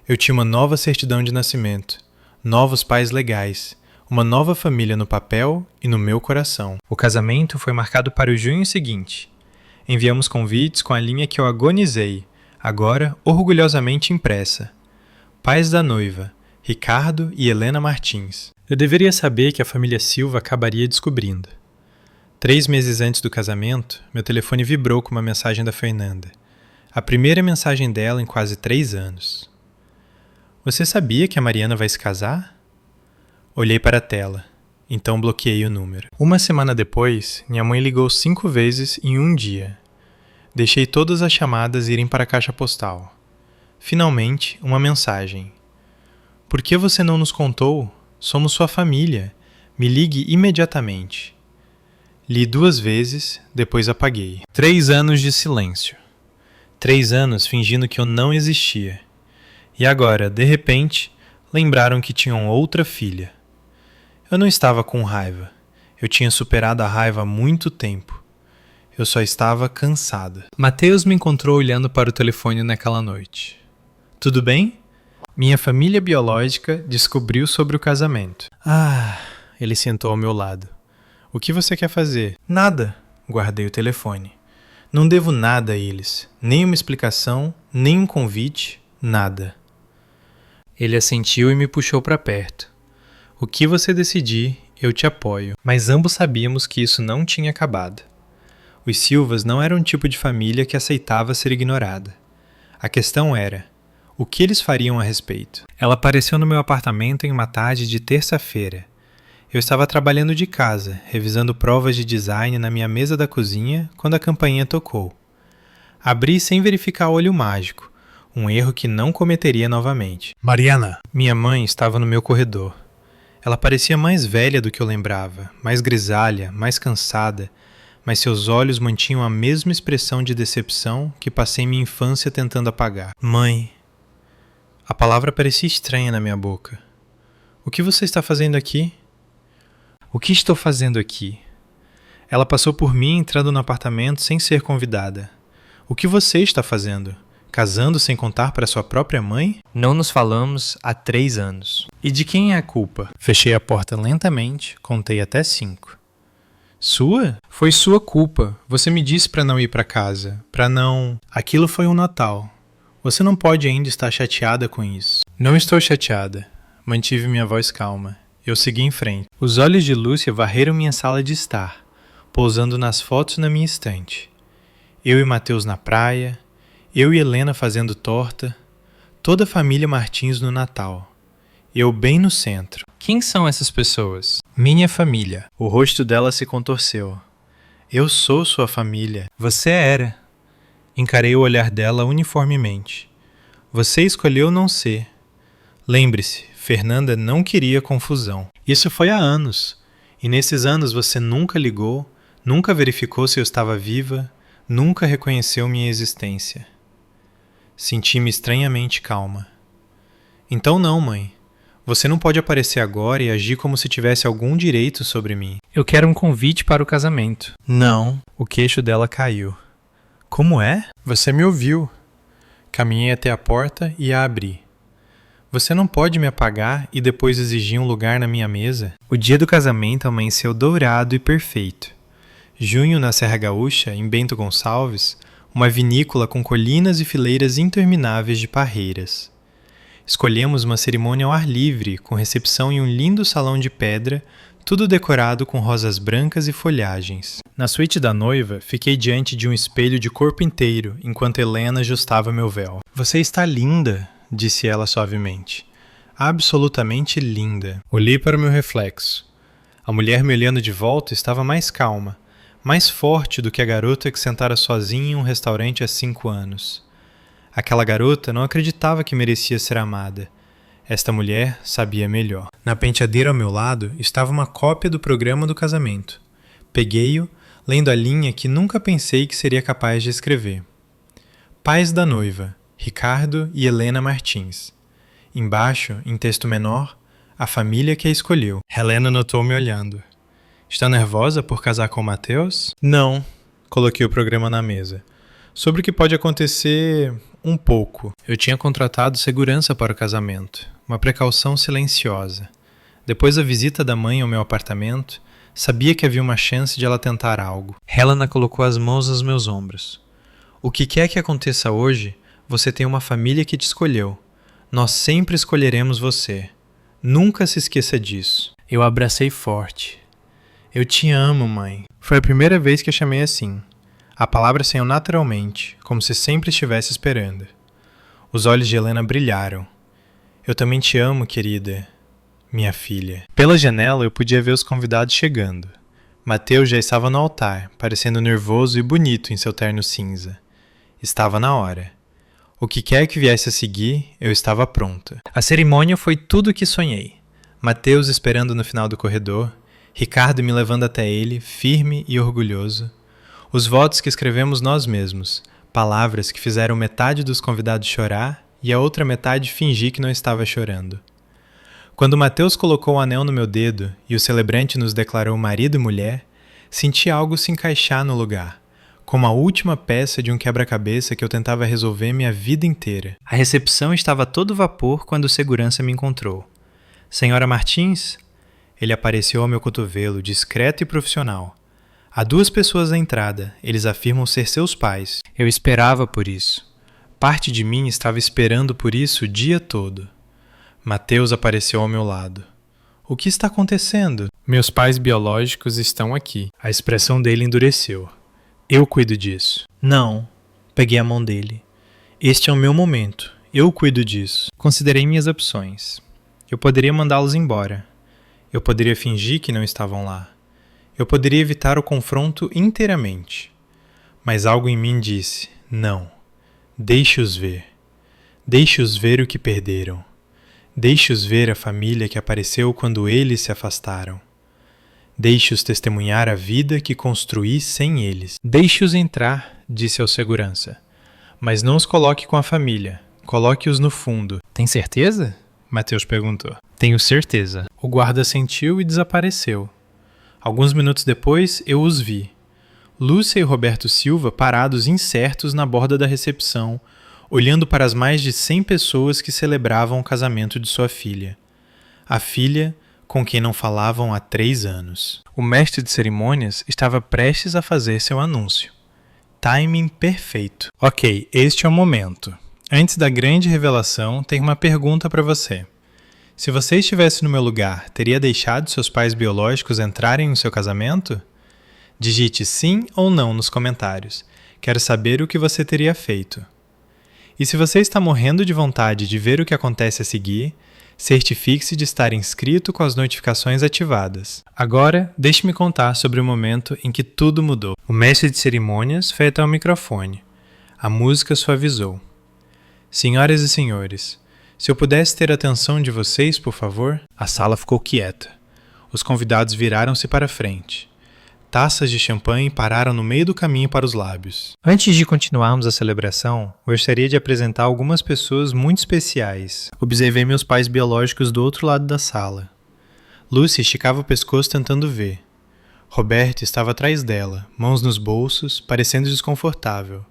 Eu tinha uma nova certidão de nascimento, novos pais legais, uma nova família no papel e no meu coração. O casamento foi marcado para o junho seguinte. Enviamos convites com a linha que eu agonizei, agora orgulhosamente impressa. Pais da noiva, Ricardo e Helena Martins. Eu deveria saber que a família Silva acabaria descobrindo. 3 meses antes do casamento, meu telefone vibrou com uma mensagem da Fernanda. A primeira mensagem dela em quase 3 anos. Você sabia que a Mariana vai se casar? Olhei para a tela, então bloqueei o número. Uma semana depois, minha mãe ligou 5 vezes em um dia. Deixei todas as chamadas irem para a caixa postal. Finalmente, uma mensagem. Por que você não nos contou? Somos sua família. Me ligue imediatamente. Li 2 vezes, depois apaguei. 3 anos de silêncio. 3 anos fingindo que eu não existia. E agora, de repente, lembraram que tinham outra filha. Eu não estava com raiva. Eu tinha superado a raiva há muito tempo. Eu só estava cansada. Mateus me encontrou olhando para o telefone naquela noite. Tudo bem? Minha família biológica descobriu sobre o casamento. Ele sentou ao meu lado. O que você quer fazer? Nada. Guardei o telefone. Não devo nada a eles, nem uma explicação, nem um convite, nada. Ele assentiu e me puxou para perto. O que você decidir, eu te apoio. Mas ambos sabíamos que isso não tinha acabado. Os Silvas não eram um tipo de família que aceitava ser ignorada. A questão era, o que eles fariam a respeito? Ela apareceu no meu apartamento em uma tarde de terça-feira. Eu estava trabalhando de casa, revisando provas de design na minha mesa da cozinha, quando a campainha tocou. Abri sem verificar o olho mágico, um erro que não cometeria novamente. Mariana! Minha mãe estava no meu corredor. Ela parecia mais velha do que eu lembrava, mais grisalha, mais cansada, mas seus olhos mantinham a mesma expressão de decepção que passei minha infância tentando apagar. Mãe! A palavra parecia estranha na minha boca. O que você está fazendo aqui? O que estou fazendo aqui? Ela passou por mim entrando no apartamento sem ser convidada. O que você está fazendo? Casando sem contar para sua própria mãe? Não nos falamos há 3 anos. E de quem é a culpa? Fechei a porta lentamente, contei até 5. Sua? Foi sua culpa. Você me disse para não ir para casa, para não... Aquilo foi um Natal. Você não pode ainda estar chateada com isso. Não estou chateada. Mantive minha voz calma. Eu segui em frente. Os olhos de Lúcia varreram minha sala de estar, pousando nas fotos na minha estante. Eu e Mateus na praia, eu e Helena fazendo torta, toda a família Martins no Natal. Eu bem no centro. Quem são essas pessoas? Minha família. O rosto dela se contorceu. Eu sou sua família. Você era. Encarei o olhar dela uniformemente. Você escolheu não ser. Lembre-se, Fernanda não queria confusão. Isso foi há anos. E nesses anos você nunca ligou, nunca verificou se eu estava viva, nunca reconheceu minha existência. Senti-me estranhamente calma. Então não, mãe. Você não pode aparecer agora e agir como se tivesse algum direito sobre mim. Eu quero um convite para o casamento. Não. O queixo dela caiu. Como é? Você me ouviu. Caminhei até a porta e a abri. Você não pode me apagar e depois exigir um lugar na minha mesa? O dia do casamento amanheceu dourado e perfeito. Junho na Serra Gaúcha, em Bento Gonçalves, uma vinícola com colinas e fileiras intermináveis de parreiras. Escolhemos uma cerimônia ao ar livre, com recepção em um lindo salão de pedra, tudo decorado com rosas brancas e folhagens. Na suíte da noiva, fiquei diante de um espelho de corpo inteiro, enquanto Helena ajustava meu véu. Você está linda, disse ela suavemente. Absolutamente linda. Olhei para o meu reflexo. A mulher me olhando de volta estava mais calma, mais forte do que a garota que sentara sozinha em um restaurante há 5 anos. Aquela garota não acreditava que merecia ser amada. Esta mulher sabia melhor. Na penteadeira ao meu lado estava uma cópia do programa do casamento. Peguei-o, lendo a linha que nunca pensei que seria capaz de escrever. Pais da noiva, Ricardo e Helena Martins. Embaixo, em texto menor, a família que a escolheu. Helena notou me olhando. Está nervosa por casar com Matheus? Não, coloquei o programa na mesa. Sobre o que pode acontecer, um pouco. Eu tinha contratado segurança para o casamento, uma precaução silenciosa. Depois da visita da mãe ao meu apartamento, sabia que havia uma chance de ela tentar algo. Helena colocou as mãos nos meus ombros. O que quer que aconteça hoje, você tem uma família que te escolheu. Nós sempre escolheremos você. Nunca se esqueça disso. Eu a abracei forte. Eu te amo, mãe. Foi a primeira vez que a chamei assim. A palavra saiu naturalmente, como se sempre estivesse esperando. Os olhos de Helena brilharam. Eu também te amo, querida, minha filha. Pela janela eu podia ver os convidados chegando. Matheus já estava no altar, parecendo nervoso e bonito em seu terno cinza. Estava na hora. O que quer que viesse a seguir, eu estava pronta. A cerimônia foi tudo o que sonhei. Matheus esperando no final do corredor, Ricardo me levando até ele, firme e orgulhoso. Os votos que escrevemos nós mesmos, palavras que fizeram metade dos convidados chorar e a outra metade fingir que não estava chorando. Quando Matheus colocou o anel no meu dedo e o celebrante nos declarou marido e mulher, senti algo se encaixar no lugar, como a última peça de um quebra-cabeça que eu tentava resolver minha vida inteira. A recepção estava a todo vapor quando o segurança me encontrou. Senhora Martins? Ele apareceu ao meu cotovelo, discreto e profissional. Há 2 pessoas à entrada, eles afirmam ser seus pais. Eu esperava por isso. Parte de mim estava esperando por isso o dia todo. Matheus apareceu ao meu lado. O que está acontecendo? Meus pais biológicos estão aqui. A expressão dele endureceu. Eu cuido disso. Não. Peguei a mão dele. Este é o meu momento. Eu cuido disso. Considerei minhas opções. Eu poderia mandá-los embora. Eu poderia fingir que não estavam lá. Eu poderia evitar o confronto inteiramente. Mas algo em mim disse, não. Deixe-os ver. Deixe-os ver o que perderam. Deixe-os ver a família que apareceu quando eles se afastaram. Deixe-os testemunhar a vida que construí sem eles. Deixe-os entrar, disse ao segurança. Mas não os coloque com a família. Coloque-os no fundo. Tem certeza? Matheus perguntou. Tenho certeza. O guarda sentiu e desapareceu. Alguns minutos depois, eu os vi. Lúcia e Roberto Silva parados incertos na borda da recepção, olhando para as mais de 100 pessoas que celebravam o casamento de sua filha. A filha com quem não falavam há 3 anos. O mestre de cerimônias estava prestes a fazer seu anúncio. Timing perfeito. Ok, este é o momento. Antes da grande revelação, tenho uma pergunta para você. Se você estivesse no meu lugar, teria deixado seus pais biológicos entrarem no seu casamento? Digite sim ou não nos comentários. Quero saber o que você teria feito. E se você está morrendo de vontade de ver o que acontece a seguir, certifique-se de estar inscrito com as notificações ativadas. Agora, deixe-me contar sobre o momento em que tudo mudou. O mestre de cerimônias foi até o microfone. A música suavizou. Senhoras e senhores, se eu pudesse ter a atenção de vocês, por favor. A sala ficou quieta. Os convidados viraram-se para frente. Taças de champanhe pararam no meio do caminho para os lábios. Antes de continuarmos a celebração, gostaria de apresentar algumas pessoas muito especiais. Observei meus pais biológicos do outro lado da sala. Lúcia esticava o pescoço tentando ver. Roberto estava atrás dela, mãos nos bolsos, parecendo desconfortável.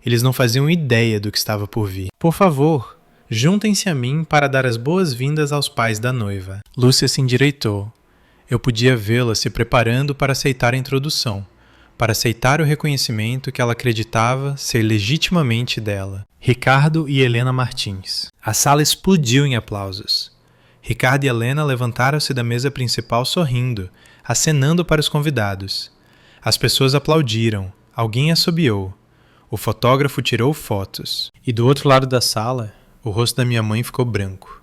Eles não faziam ideia do que estava por vir. Por favor, juntem-se a mim para dar as boas-vindas aos pais da noiva. Lúcia se endireitou. Eu podia vê-la se preparando para aceitar a introdução, para aceitar o reconhecimento que ela acreditava ser legitimamente dela. Ricardo e Helena Martins. A sala explodiu em aplausos. Ricardo e Helena levantaram-se da mesa principal sorrindo, acenando para os convidados. As pessoas aplaudiram, alguém assobiou. O fotógrafo tirou fotos. E do outro lado da sala, o rosto da minha mãe ficou branco.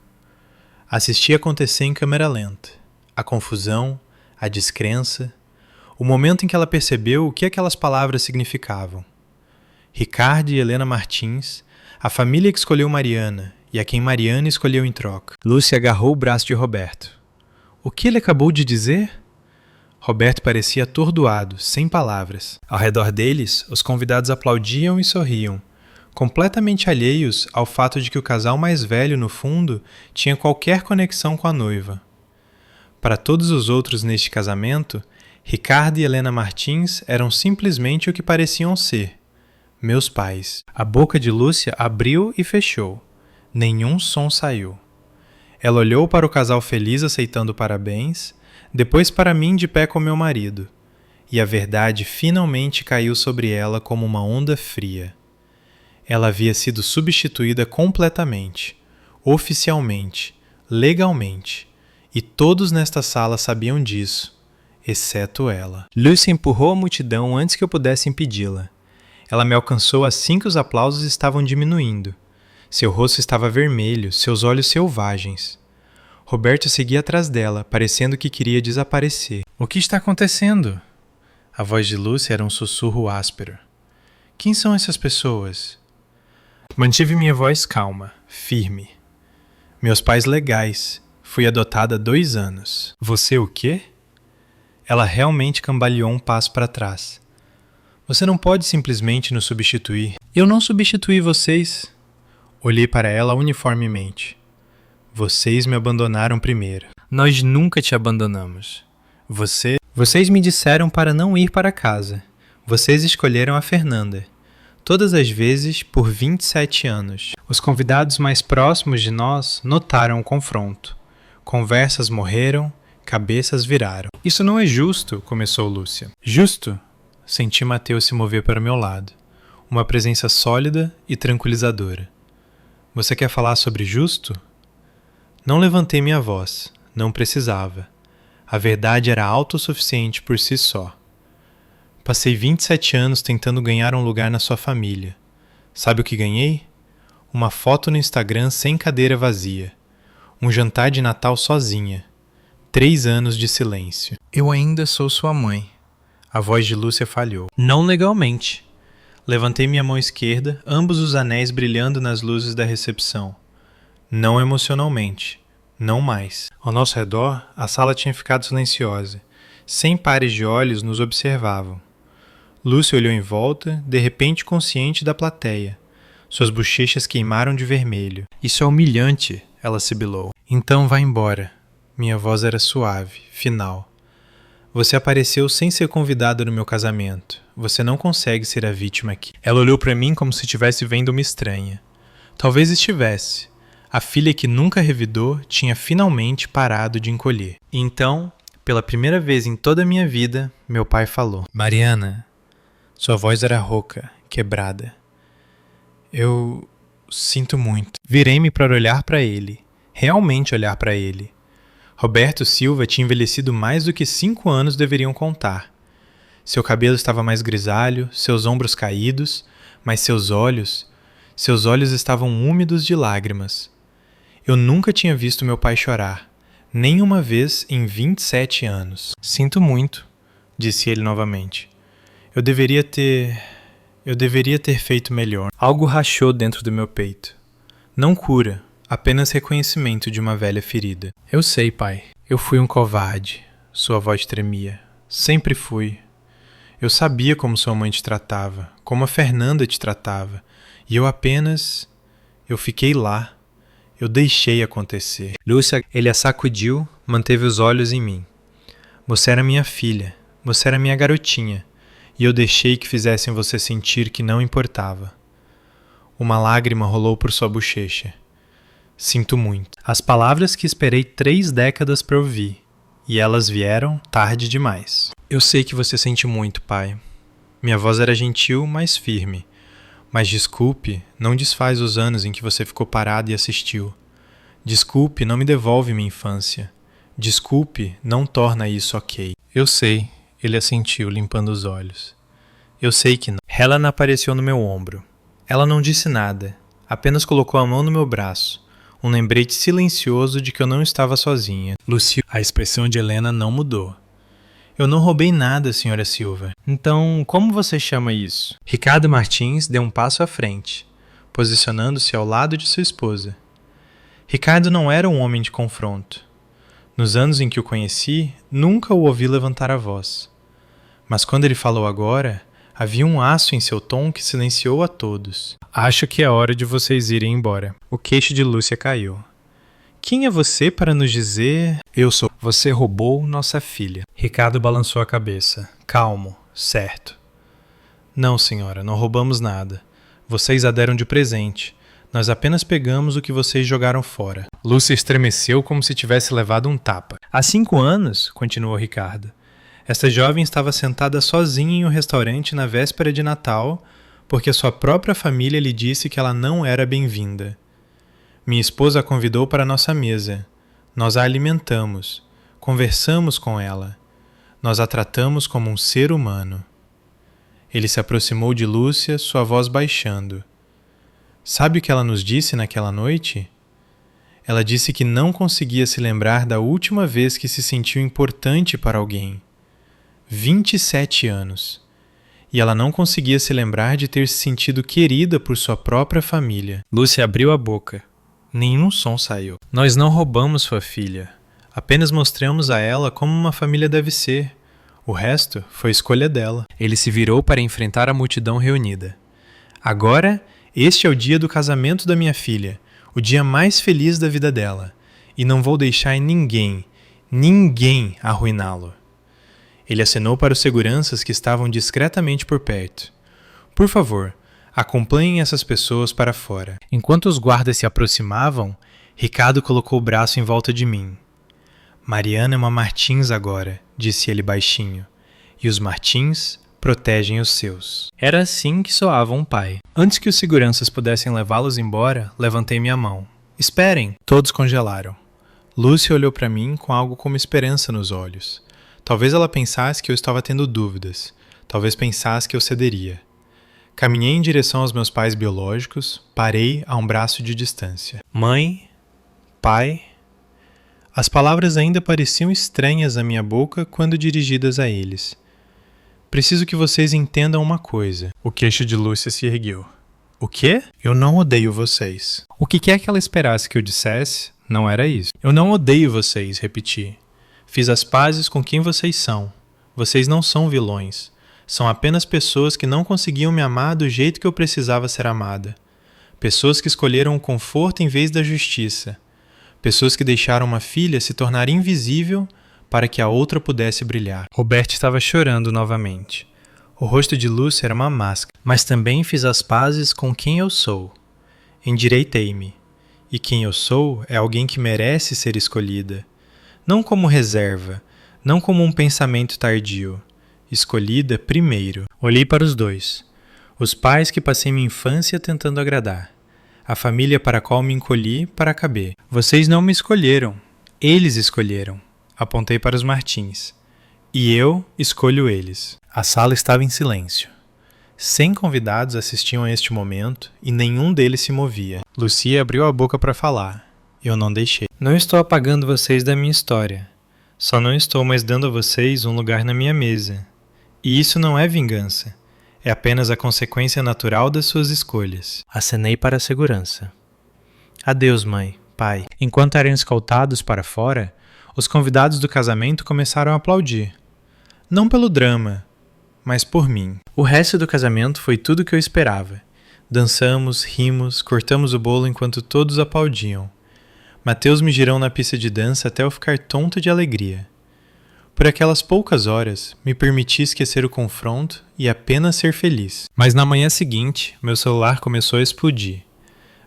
Assisti acontecer em câmera lenta. A confusão, a descrença. O momento em que ela percebeu o que aquelas palavras significavam. Ricardo e Helena Martins, a família que escolheu Mariana e a quem Mariana escolheu em troca. Lúcia agarrou o braço de Roberto. O que ele acabou de dizer? Roberto parecia atordoado, sem palavras. Ao redor deles, os convidados aplaudiam e sorriam, completamente alheios ao fato de que o casal mais velho, no fundo, tinha qualquer conexão com a noiva. Para todos os outros neste casamento, Ricardo e Helena Martins eram simplesmente o que pareciam ser: meus pais. A boca de Lúcia abriu e fechou. Nenhum som saiu. Ela olhou para o casal feliz aceitando parabéns, depois para mim de pé com meu marido, e a verdade finalmente caiu sobre ela como uma onda fria. Ela havia sido substituída completamente, oficialmente, legalmente, e todos nesta sala sabiam disso, exceto ela. Lúcia empurrou a multidão antes que eu pudesse impedi-la. Ela me alcançou assim que os aplausos estavam diminuindo. Seu rosto estava vermelho, seus olhos selvagens. Roberto seguia atrás dela, parecendo que queria desaparecer. O que está acontecendo? A voz de Lúcia era um sussurro áspero. Quem são essas pessoas? Mantive minha voz calma, firme. Meus pais legais. Fui adotada há 2 anos. Você o quê? Ela realmente cambaleou um passo para trás. Você não pode simplesmente nos substituir. Eu não substituí vocês. Olhei para ela uniformemente. Vocês me abandonaram primeiro. Nós nunca te abandonamos. Vocês me disseram para não ir para casa. Vocês escolheram a Fernanda. Todas as vezes por 27 anos. Os convidados mais próximos de nós notaram o confronto. Conversas morreram, cabeças viraram. Isso não é justo, começou Lúcia. Justo? Senti Mateus se mover para o meu lado. Uma presença sólida e tranquilizadora. Você quer falar sobre justo? Não levantei minha voz, não precisava. A verdade era autossuficiente por si só. Passei 27 anos tentando ganhar um lugar na sua família. Sabe o que ganhei? Uma foto no Instagram sem cadeira vazia. Um jantar de Natal sozinha. 3 anos de silêncio. Eu ainda sou sua mãe. A voz de Lúcia falhou. Não legalmente. Levantei minha mão esquerda, ambos os anéis brilhando nas luzes da recepção. Não emocionalmente. Não mais. Ao nosso redor, a sala tinha ficado silenciosa. 100 pares de olhos nos observavam. Lúcia olhou em volta, de repente consciente da plateia. Suas bochechas queimaram de vermelho. Isso é humilhante, ela sibilou. Então vá embora. Minha voz era suave, final. Você apareceu sem ser convidada no meu casamento. Você não consegue ser a vítima aqui. Ela olhou para mim como se estivesse vendo uma estranha. Talvez estivesse. A filha que nunca revidou tinha finalmente parado de encolher. Então, pela primeira vez em toda a minha vida, meu pai falou. Mariana, sua voz era rouca, quebrada. Eu sinto muito. Virei-me para olhar para ele. Realmente olhar para ele. Roberto Silva tinha envelhecido mais do que 5 anos deveriam contar. Seu cabelo estava mais grisalho, seus ombros caídos, mas seus olhos estavam úmidos de lágrimas. Eu nunca tinha visto meu pai chorar, nem uma vez em 27 anos. Sinto muito, disse ele novamente. Eu deveria ter feito melhor. Algo rachou dentro do meu peito. Não cura, apenas reconhecimento de uma velha ferida. Eu sei, pai. Eu fui um covarde. Sua voz tremia. Sempre fui. Eu sabia como sua mãe te tratava, como a Fernanda te tratava, e eu fiquei lá. Eu deixei acontecer. Lúcia, ele a sacudiu, manteve os olhos em mim. Você era minha filha, você era minha garotinha, e eu deixei que fizessem você sentir que não importava. Uma lágrima rolou por sua bochecha. Sinto muito. As palavras que esperei 3 décadas para ouvir, e elas vieram tarde demais. Eu sei que você sente muito, pai. Minha voz era gentil, mas firme. Mas desculpe, não desfaz os anos em que você ficou parado e assistiu. Desculpe, não me devolve minha infância. Desculpe, não torna isso ok. Eu sei, ele assentiu, limpando os olhos. Eu sei que não. Helena apareceu no meu ombro. Ela não disse nada, apenas colocou a mão no meu braço. Um lembrete silencioso de que eu não estava sozinha. Lucio, a expressão de Helena não mudou. Eu não roubei nada, senhora Silva. Então, como você chama isso? Ricardo Martins deu um passo à frente, posicionando-se ao lado de sua esposa. Ricardo não era um homem de confronto. Nos anos em que o conheci, nunca o ouvi levantar a voz. Mas quando ele falou agora, havia um aço em seu tom que silenciou a todos. Acho que é hora de vocês irem embora. O queixo de Lúcia caiu. Quem é você para nos dizer... Eu sou. Você roubou nossa filha. Ricardo balançou a cabeça. Calmo, certo. Não, senhora, não roubamos nada. Vocês a deram de presente. Nós apenas pegamos o que vocês jogaram fora. Lúcia estremeceu como se tivesse levado um tapa. Há 5 anos, continuou Ricardo, esta jovem estava sentada sozinha em um restaurante na véspera de Natal, porque sua própria família lhe disse que ela não era bem-vinda. Minha esposa a convidou para nossa mesa. Nós a alimentamos, conversamos com ela. Nós a tratamos como um ser humano. Ele se aproximou de Lúcia, sua voz baixando. Sabe o que ela nos disse naquela noite? Ela disse que não conseguia se lembrar da última vez que se sentiu importante para alguém. 27 anos. E ela não conseguia se lembrar de ter se sentido querida por sua própria família. Lúcia abriu a boca. Nenhum som saiu. Nós não roubamos sua filha. Apenas mostramos a ela como uma família deve ser. O resto foi escolha dela. Ele se virou para enfrentar a multidão reunida. Agora... Este é o dia do casamento da minha filha, o dia mais feliz da vida dela, e não vou deixar ninguém arruiná-lo. Ele acenou para os seguranças que estavam discretamente por perto. Por favor, acompanhem essas pessoas para fora. Enquanto os guardas se aproximavam, Ricardo colocou o braço em volta de mim. Mariana é uma Martins agora, disse ele baixinho, e os Martins protegem os seus. Era assim que soava um pai. Antes que os seguranças pudessem levá-los embora, levantei minha mão. Esperem! Todos congelaram. Lúcia olhou para mim com algo como esperança nos olhos. Talvez ela pensasse que eu estava tendo dúvidas. Talvez pensasse que eu cederia. Caminhei em direção aos meus pais biológicos, parei a um braço de distância. Mãe, pai... As palavras ainda pareciam estranhas à minha boca quando dirigidas a eles. Preciso que vocês entendam uma coisa. O queixo de Lúcia se ergueu. O quê? Eu não odeio vocês. O que quer que ela esperasse que eu dissesse, não era isso. Eu não odeio vocês, repeti. Fiz as pazes com quem vocês são. Vocês não são vilões. São apenas pessoas que não conseguiam me amar do jeito que eu precisava ser amada. Pessoas que escolheram o conforto em vez da justiça. Pessoas que deixaram uma filha se tornar invisível para que a outra pudesse brilhar. Roberto estava chorando novamente. O rosto de Lúcia era uma máscara, mas também fiz as pazes com quem eu sou. Endireitei-me. E quem eu sou é alguém que merece ser escolhida. Não como reserva, não como um pensamento tardio. Escolhida primeiro. Olhei para os dois. Os pais que passei minha infância tentando agradar. A família para a qual me encolhi para caber. Vocês não me escolheram. Eles escolheram. Apontei para os Martins. E eu escolho eles. A sala estava em silêncio. 100 convidados assistiam a este momento e nenhum deles se movia. Lucia abriu a boca para falar. Eu não deixei. Não estou apagando vocês da minha história. Só não estou mais dando a vocês um lugar na minha mesa. E isso não é vingança. É apenas a consequência natural das suas escolhas. Acenei para a segurança. Adeus, mãe, pai. Enquanto eram escoltados para fora, os convidados do casamento começaram a aplaudir. Não pelo drama, mas por mim. O resto do casamento foi tudo o que eu esperava. Dançamos, rimos, cortamos o bolo enquanto todos aplaudiam. Mateus me girou na pista de dança até eu ficar tonto de alegria. Por aquelas poucas horas, me permiti esquecer o confronto e apenas ser feliz. Mas na manhã seguinte, meu celular começou a explodir.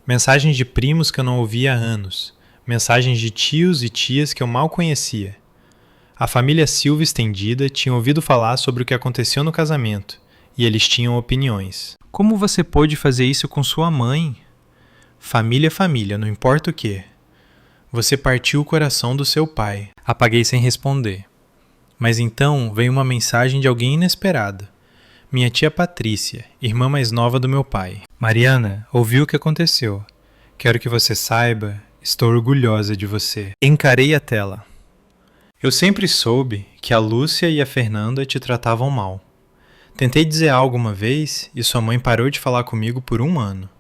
Mensagens de primos que eu não ouvia há anos. Mensagens de tios e tias que eu mal conhecia. A família Silva estendida tinha ouvido falar sobre o que aconteceu no casamento, e eles tinham opiniões. Como você pôde fazer isso com sua mãe? Família é família, não importa o que. Você partiu o coração do seu pai. Apaguei sem responder. Mas então veio uma mensagem de alguém inesperado. Minha tia Patrícia, irmã mais nova do meu pai. Mariana, ouvi o que aconteceu. Quero que você saiba, estou orgulhosa de você. Encarei a tela. Eu sempre soube que a Lúcia e a Fernanda te tratavam mal. Tentei dizer algo uma vez e sua mãe parou de falar comigo por 1 ano.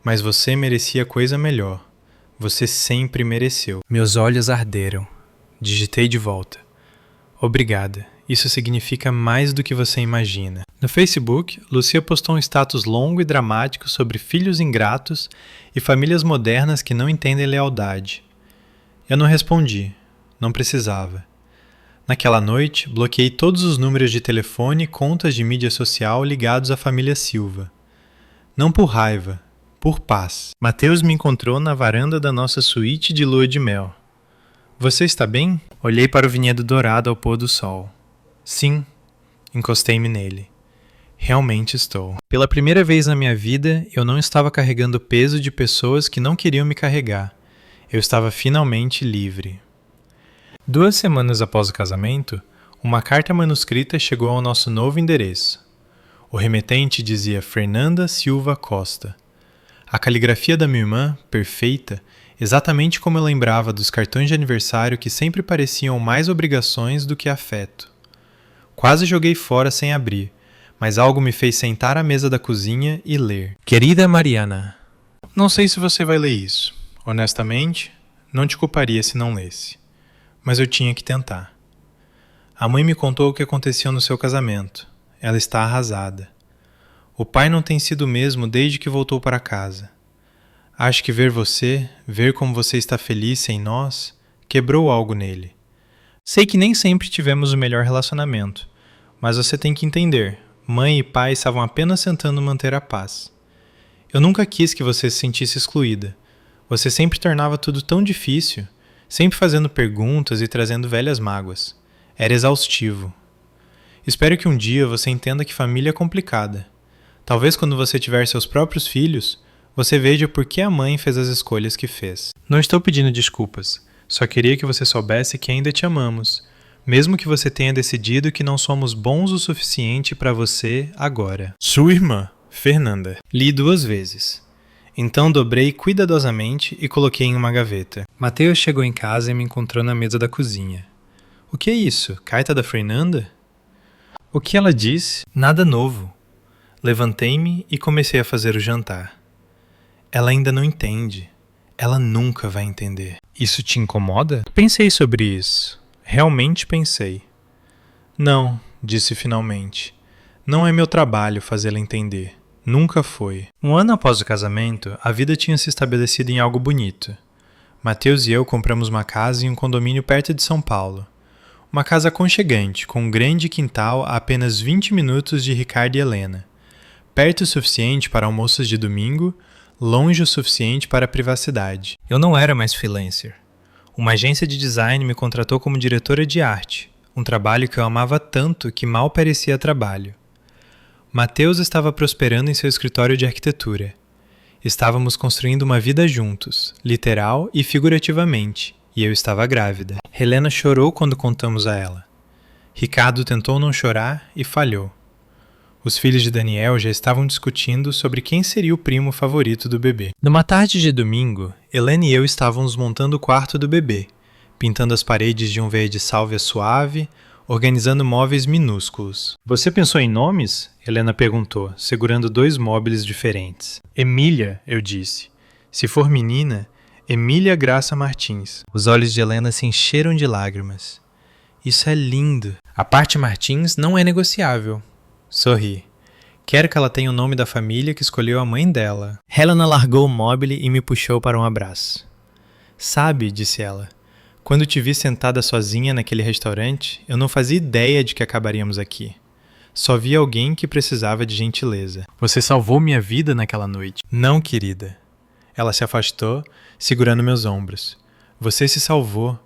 Mas você merecia coisa melhor. Você sempre mereceu. Meus olhos arderam. Digitei de volta. Obrigada. Isso significa mais do que você imagina. No Facebook, Lucia postou um status longo e dramático sobre filhos ingratos e famílias modernas que não entendem lealdade. Eu não respondi. Não precisava. Naquela noite, bloqueei todos os números de telefone e contas de mídia social ligados à família Silva. Não por raiva, por paz. Mateus me encontrou na varanda da nossa suíte de lua de mel. Você está bem? Olhei para o vinhedo dourado ao pôr do sol. Sim, encostei-me nele. Realmente estou. Pela primeira vez na minha vida, eu não estava carregando o peso de pessoas que não queriam me carregar. Eu estava finalmente livre. 2 semanas após o casamento, uma carta manuscrita chegou ao nosso novo endereço. O remetente dizia Fernanda Silva Costa. A caligrafia da minha irmã, perfeita, exatamente como eu lembrava dos cartões de aniversário que sempre pareciam mais obrigações do que afeto. Quase joguei fora sem abrir, mas algo me fez sentar à mesa da cozinha e ler. Querida Mariana, não sei se você vai ler isso. Honestamente, não te culparia se não lesse. Mas eu tinha que tentar. A mãe me contou o que aconteceu no seu casamento. Ela está arrasada. O pai não tem sido o mesmo desde que voltou para casa. Acho que ver como você está feliz sem nós, quebrou algo nele. Sei que nem sempre tivemos o melhor relacionamento, mas você tem que entender, mãe e pai estavam apenas tentando manter a paz. Eu nunca quis que você se sentisse excluída. Você sempre tornava tudo tão difícil, sempre fazendo perguntas e trazendo velhas mágoas. Era exaustivo. Espero que um dia você entenda que família é complicada. Talvez quando você tiver seus próprios filhos, você veja por que a mãe fez as escolhas que fez. Não estou pedindo desculpas. Só queria que você soubesse que ainda te amamos, mesmo que você tenha decidido que não somos bons o suficiente para você agora. Sua irmã, Fernanda. Li 2 vezes. Então dobrei cuidadosamente e coloquei em uma gaveta. Mateus chegou em casa e me encontrou na mesa da cozinha. O que é isso? Carta da Fernanda? O que ela disse? Nada novo. Levantei-me e comecei a fazer o jantar. Ela ainda não entende. Ela nunca vai entender. Isso te incomoda? Pensei sobre isso. Realmente pensei. Não, disse finalmente. Não é meu trabalho fazê-la entender. Nunca foi. 1 ano após o casamento, a vida tinha se estabelecido em algo bonito. Mateus e eu compramos uma casa em um condomínio perto de São Paulo. Uma casa aconchegante, com um grande quintal a apenas 20 minutos de Ricardo e Helena. Perto o suficiente para almoços de domingo, longe o suficiente para a privacidade. Eu não era mais freelancer. Uma agência de design me contratou como diretora de arte, um trabalho que eu amava tanto que mal parecia trabalho. Mateus estava prosperando em seu escritório de arquitetura. Estávamos construindo uma vida juntos, literal e figurativamente, e eu estava grávida. Helena chorou quando contamos a ela. Ricardo tentou não chorar e falhou. Os filhos de Daniel já estavam discutindo sobre quem seria o primo favorito do bebê. Numa tarde de domingo, Helena e eu estávamos montando o quarto do bebê, pintando as paredes de um verde sálvia suave, organizando móveis minúsculos. Você pensou em nomes? Helena perguntou, segurando 2 móveis diferentes. Emília, eu disse. Se for menina, Emília Graça Martins. Os olhos de Helena se encheram de lágrimas. Isso é lindo. A parte Martins não é negociável. Sorri. Quero que ela tenha o nome da família que escolheu a mãe dela. Helena largou o móvel e me puxou para um abraço. Sabe, disse ela, quando te vi sentada sozinha naquele restaurante, eu não fazia ideia de que acabaríamos aqui. Só vi alguém que precisava de gentileza. Você salvou minha vida naquela noite. Não, querida. Ela se afastou, segurando meus ombros. Você se salvou.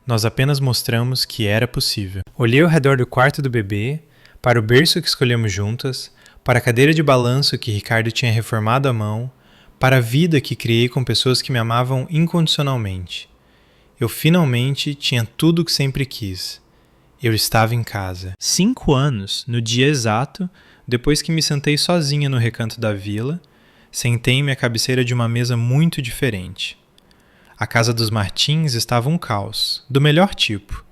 Nós apenas mostramos que era possível. Olhei ao redor do quarto do bebê, para o berço que escolhemos juntas, para a cadeira de balanço que Ricardo tinha reformado à mão, para a vida que criei com pessoas que me amavam incondicionalmente. Eu finalmente tinha tudo o que sempre quis. Eu estava em casa. 5 anos, no dia exato, depois que me sentei sozinha no recanto da vila, sentei-me à cabeceira de uma mesa muito diferente. A casa dos Martins estava um caos, do melhor tipo.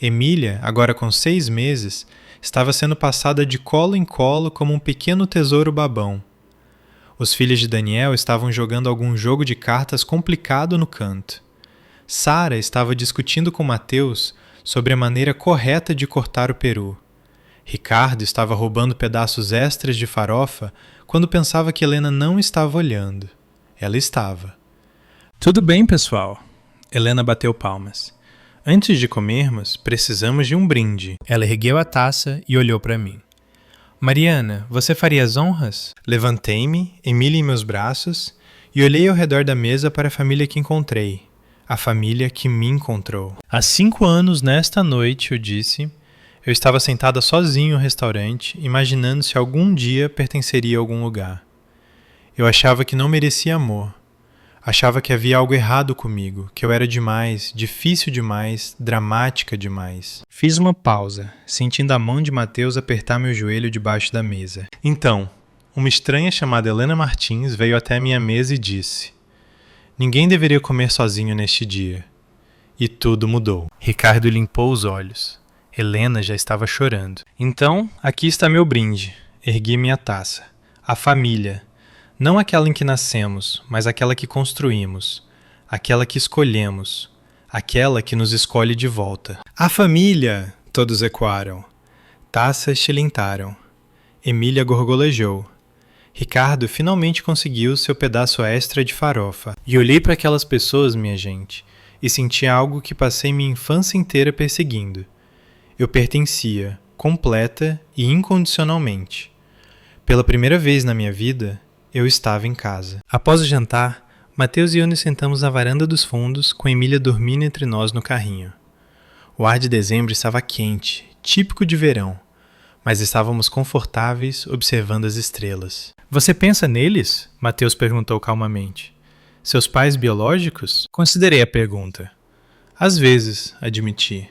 Emília, agora com 6 meses, estava sendo passada de colo em colo como um pequeno tesouro babão. Os filhos de Daniel estavam jogando algum jogo de cartas complicado no canto. Sara estava discutindo com Mateus sobre a maneira correta de cortar o peru. Ricardo estava roubando pedaços extras de farofa quando pensava que Helena não estava olhando. Ela estava. Tudo bem, pessoal. Helena bateu palmas. Antes de comermos, precisamos de um brinde. Ela ergueu a taça e olhou para mim. Mariana, você faria as honras? Levantei-me, Emília em meus braços, e olhei ao redor da mesa para a família que encontrei. A família que me encontrou. Há 5 anos, nesta noite, eu disse, eu estava sentada sozinho no restaurante, imaginando se algum dia pertenceria a algum lugar. Eu achava que não merecia amor. Achava que havia algo errado comigo, que eu era demais, difícil demais, dramática demais. Fiz uma pausa, sentindo a mão de Mateus apertar meu joelho debaixo da mesa. Então, uma estranha chamada Helena Martins veio até a minha mesa e disse: ninguém deveria comer sozinho neste dia. E tudo mudou. Ricardo limpou os olhos. Helena já estava chorando. Então, aqui está meu brinde. Ergui minha taça. A família. Não aquela em que nascemos, mas aquela que construímos. Aquela que escolhemos. Aquela que nos escolhe de volta. A família! Todos ecoaram. Taças tilintaram. Emília gorgolejou. Ricardo finalmente conseguiu seu pedaço extra de farofa. E olhei para aquelas pessoas, minha gente, e senti algo que passei minha infância inteira perseguindo. Eu pertencia, completa e incondicionalmente. Pela primeira vez na minha vida, eu estava em casa. Após o jantar, Mateus e eu nos sentamos na varanda dos fundos, com Emília dormindo entre nós no carrinho. O ar de dezembro estava quente, típico de verão, mas estávamos confortáveis observando as estrelas. Você pensa neles? Mateus perguntou calmamente. Seus pais biológicos? Considerei a pergunta. Às vezes, admiti.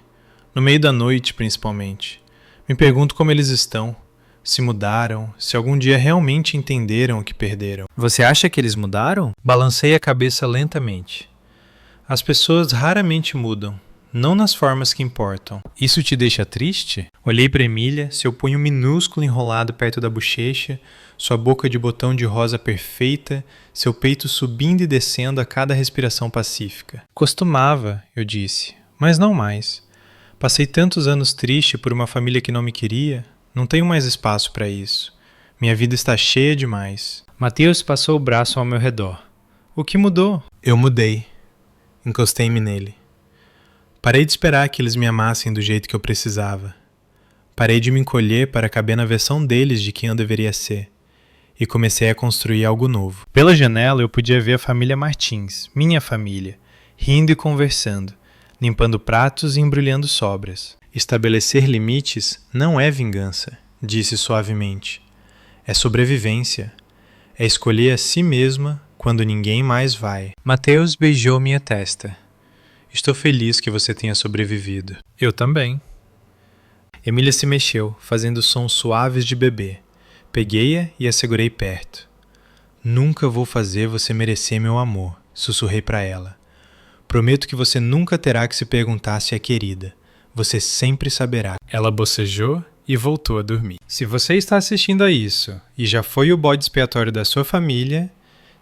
No meio da noite, principalmente. Me pergunto como eles estão. Se mudaram, se algum dia realmente entenderam o que perderam. Você acha que eles mudaram? Balancei a cabeça lentamente. As pessoas raramente mudam, não nas formas que importam. Isso te deixa triste? Olhei para Emília, seu punho minúsculo enrolado perto da bochecha, sua boca de botão de rosa perfeita, seu peito subindo e descendo a cada respiração pacífica. Costumava, eu disse, mas não mais. Passei tantos anos triste por uma família que não me queria. Não tenho mais espaço para isso. Minha vida está cheia demais. Mateus passou o braço ao meu redor. O que mudou? Eu mudei. Encostei-me nele. Parei de esperar que eles me amassem do jeito que eu precisava. Parei de me encolher para caber na versão deles de quem eu deveria ser. E comecei a construir algo novo. Pela janela eu podia ver a família Martins, minha família, rindo e conversando, limpando pratos e embrulhando sobras. Estabelecer limites não é vingança, disse suavemente. É sobrevivência. É escolher a si mesma quando ninguém mais vai. Mateus beijou minha testa. Estou feliz que você tenha sobrevivido. Eu também. Emília se mexeu, fazendo sons suaves de bebê. Peguei-a e a segurei perto. Nunca vou fazer você merecer meu amor, sussurrei para ela. Prometo que você nunca terá que se perguntar se é querida. Você sempre saberá. Ela bocejou e voltou a dormir. Se você está assistindo a isso e já foi o bode expiatório da sua família,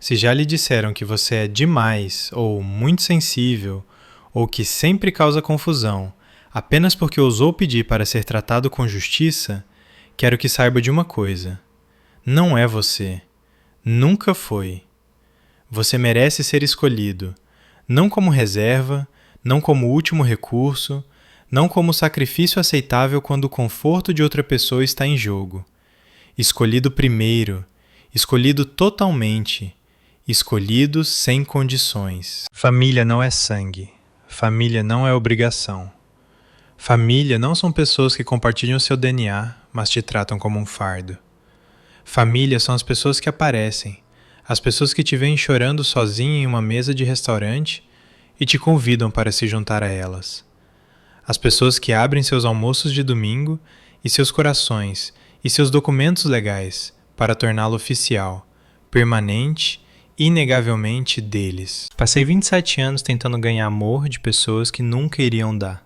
se já lhe disseram que você é demais ou muito sensível ou que sempre causa confusão apenas porque ousou pedir para ser tratado com justiça, quero que saiba de uma coisa. Não é você. Nunca foi. Você merece ser escolhido, não como reserva, não como último recurso, não como sacrifício aceitável quando o conforto de outra pessoa está em jogo. Escolhido primeiro, escolhido totalmente, escolhido sem condições. Família não é sangue, família não é obrigação. Família não são pessoas que compartilham seu DNA, mas te tratam como um fardo. Família são as pessoas que aparecem, as pessoas que te veem chorando sozinha em uma mesa de restaurante e te convidam para se juntar a elas. As pessoas que abrem seus almoços de domingo e seus corações e seus documentos legais para torná-lo oficial, permanente, inegavelmente deles. Passei 27 anos tentando ganhar amor de pessoas que nunca iriam dar.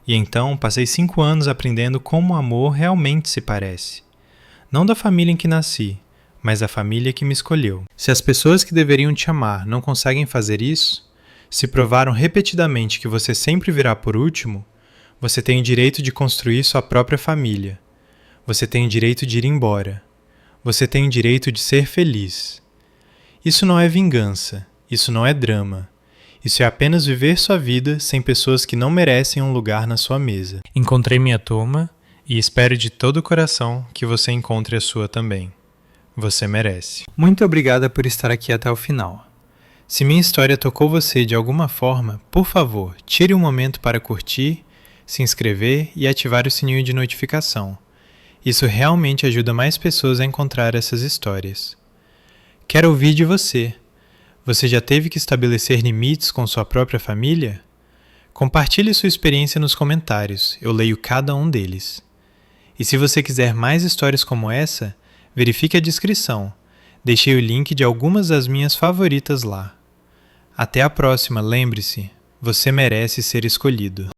E então passei 5 anos aprendendo como o amor realmente se parece. Não da família em que nasci, mas da família que me escolheu. Se as pessoas que deveriam te amar não conseguem fazer isso, se provaram repetidamente que você sempre virá por último, você tem o direito de construir sua própria família. Você tem o direito de ir embora. Você tem o direito de ser feliz. Isso não é vingança. Isso não é drama. Isso é apenas viver sua vida sem pessoas que não merecem um lugar na sua mesa. Encontrei minha turma e espero de todo o coração que você encontre a sua também. Você merece. Muito obrigada por estar aqui até o final. Se minha história tocou você de alguma forma, por favor, tire um momento para curtir, se inscrever e ativar o sininho de notificação. Isso realmente ajuda mais pessoas a encontrar essas histórias. Quero ouvir de você. Você já teve que estabelecer limites com sua própria família? Compartilhe sua experiência nos comentários, eu leio cada um deles. E se você quiser mais histórias como essa, verifique a descrição. Deixei o link de algumas das minhas favoritas lá. Até a próxima, lembre-se, você merece ser escolhido.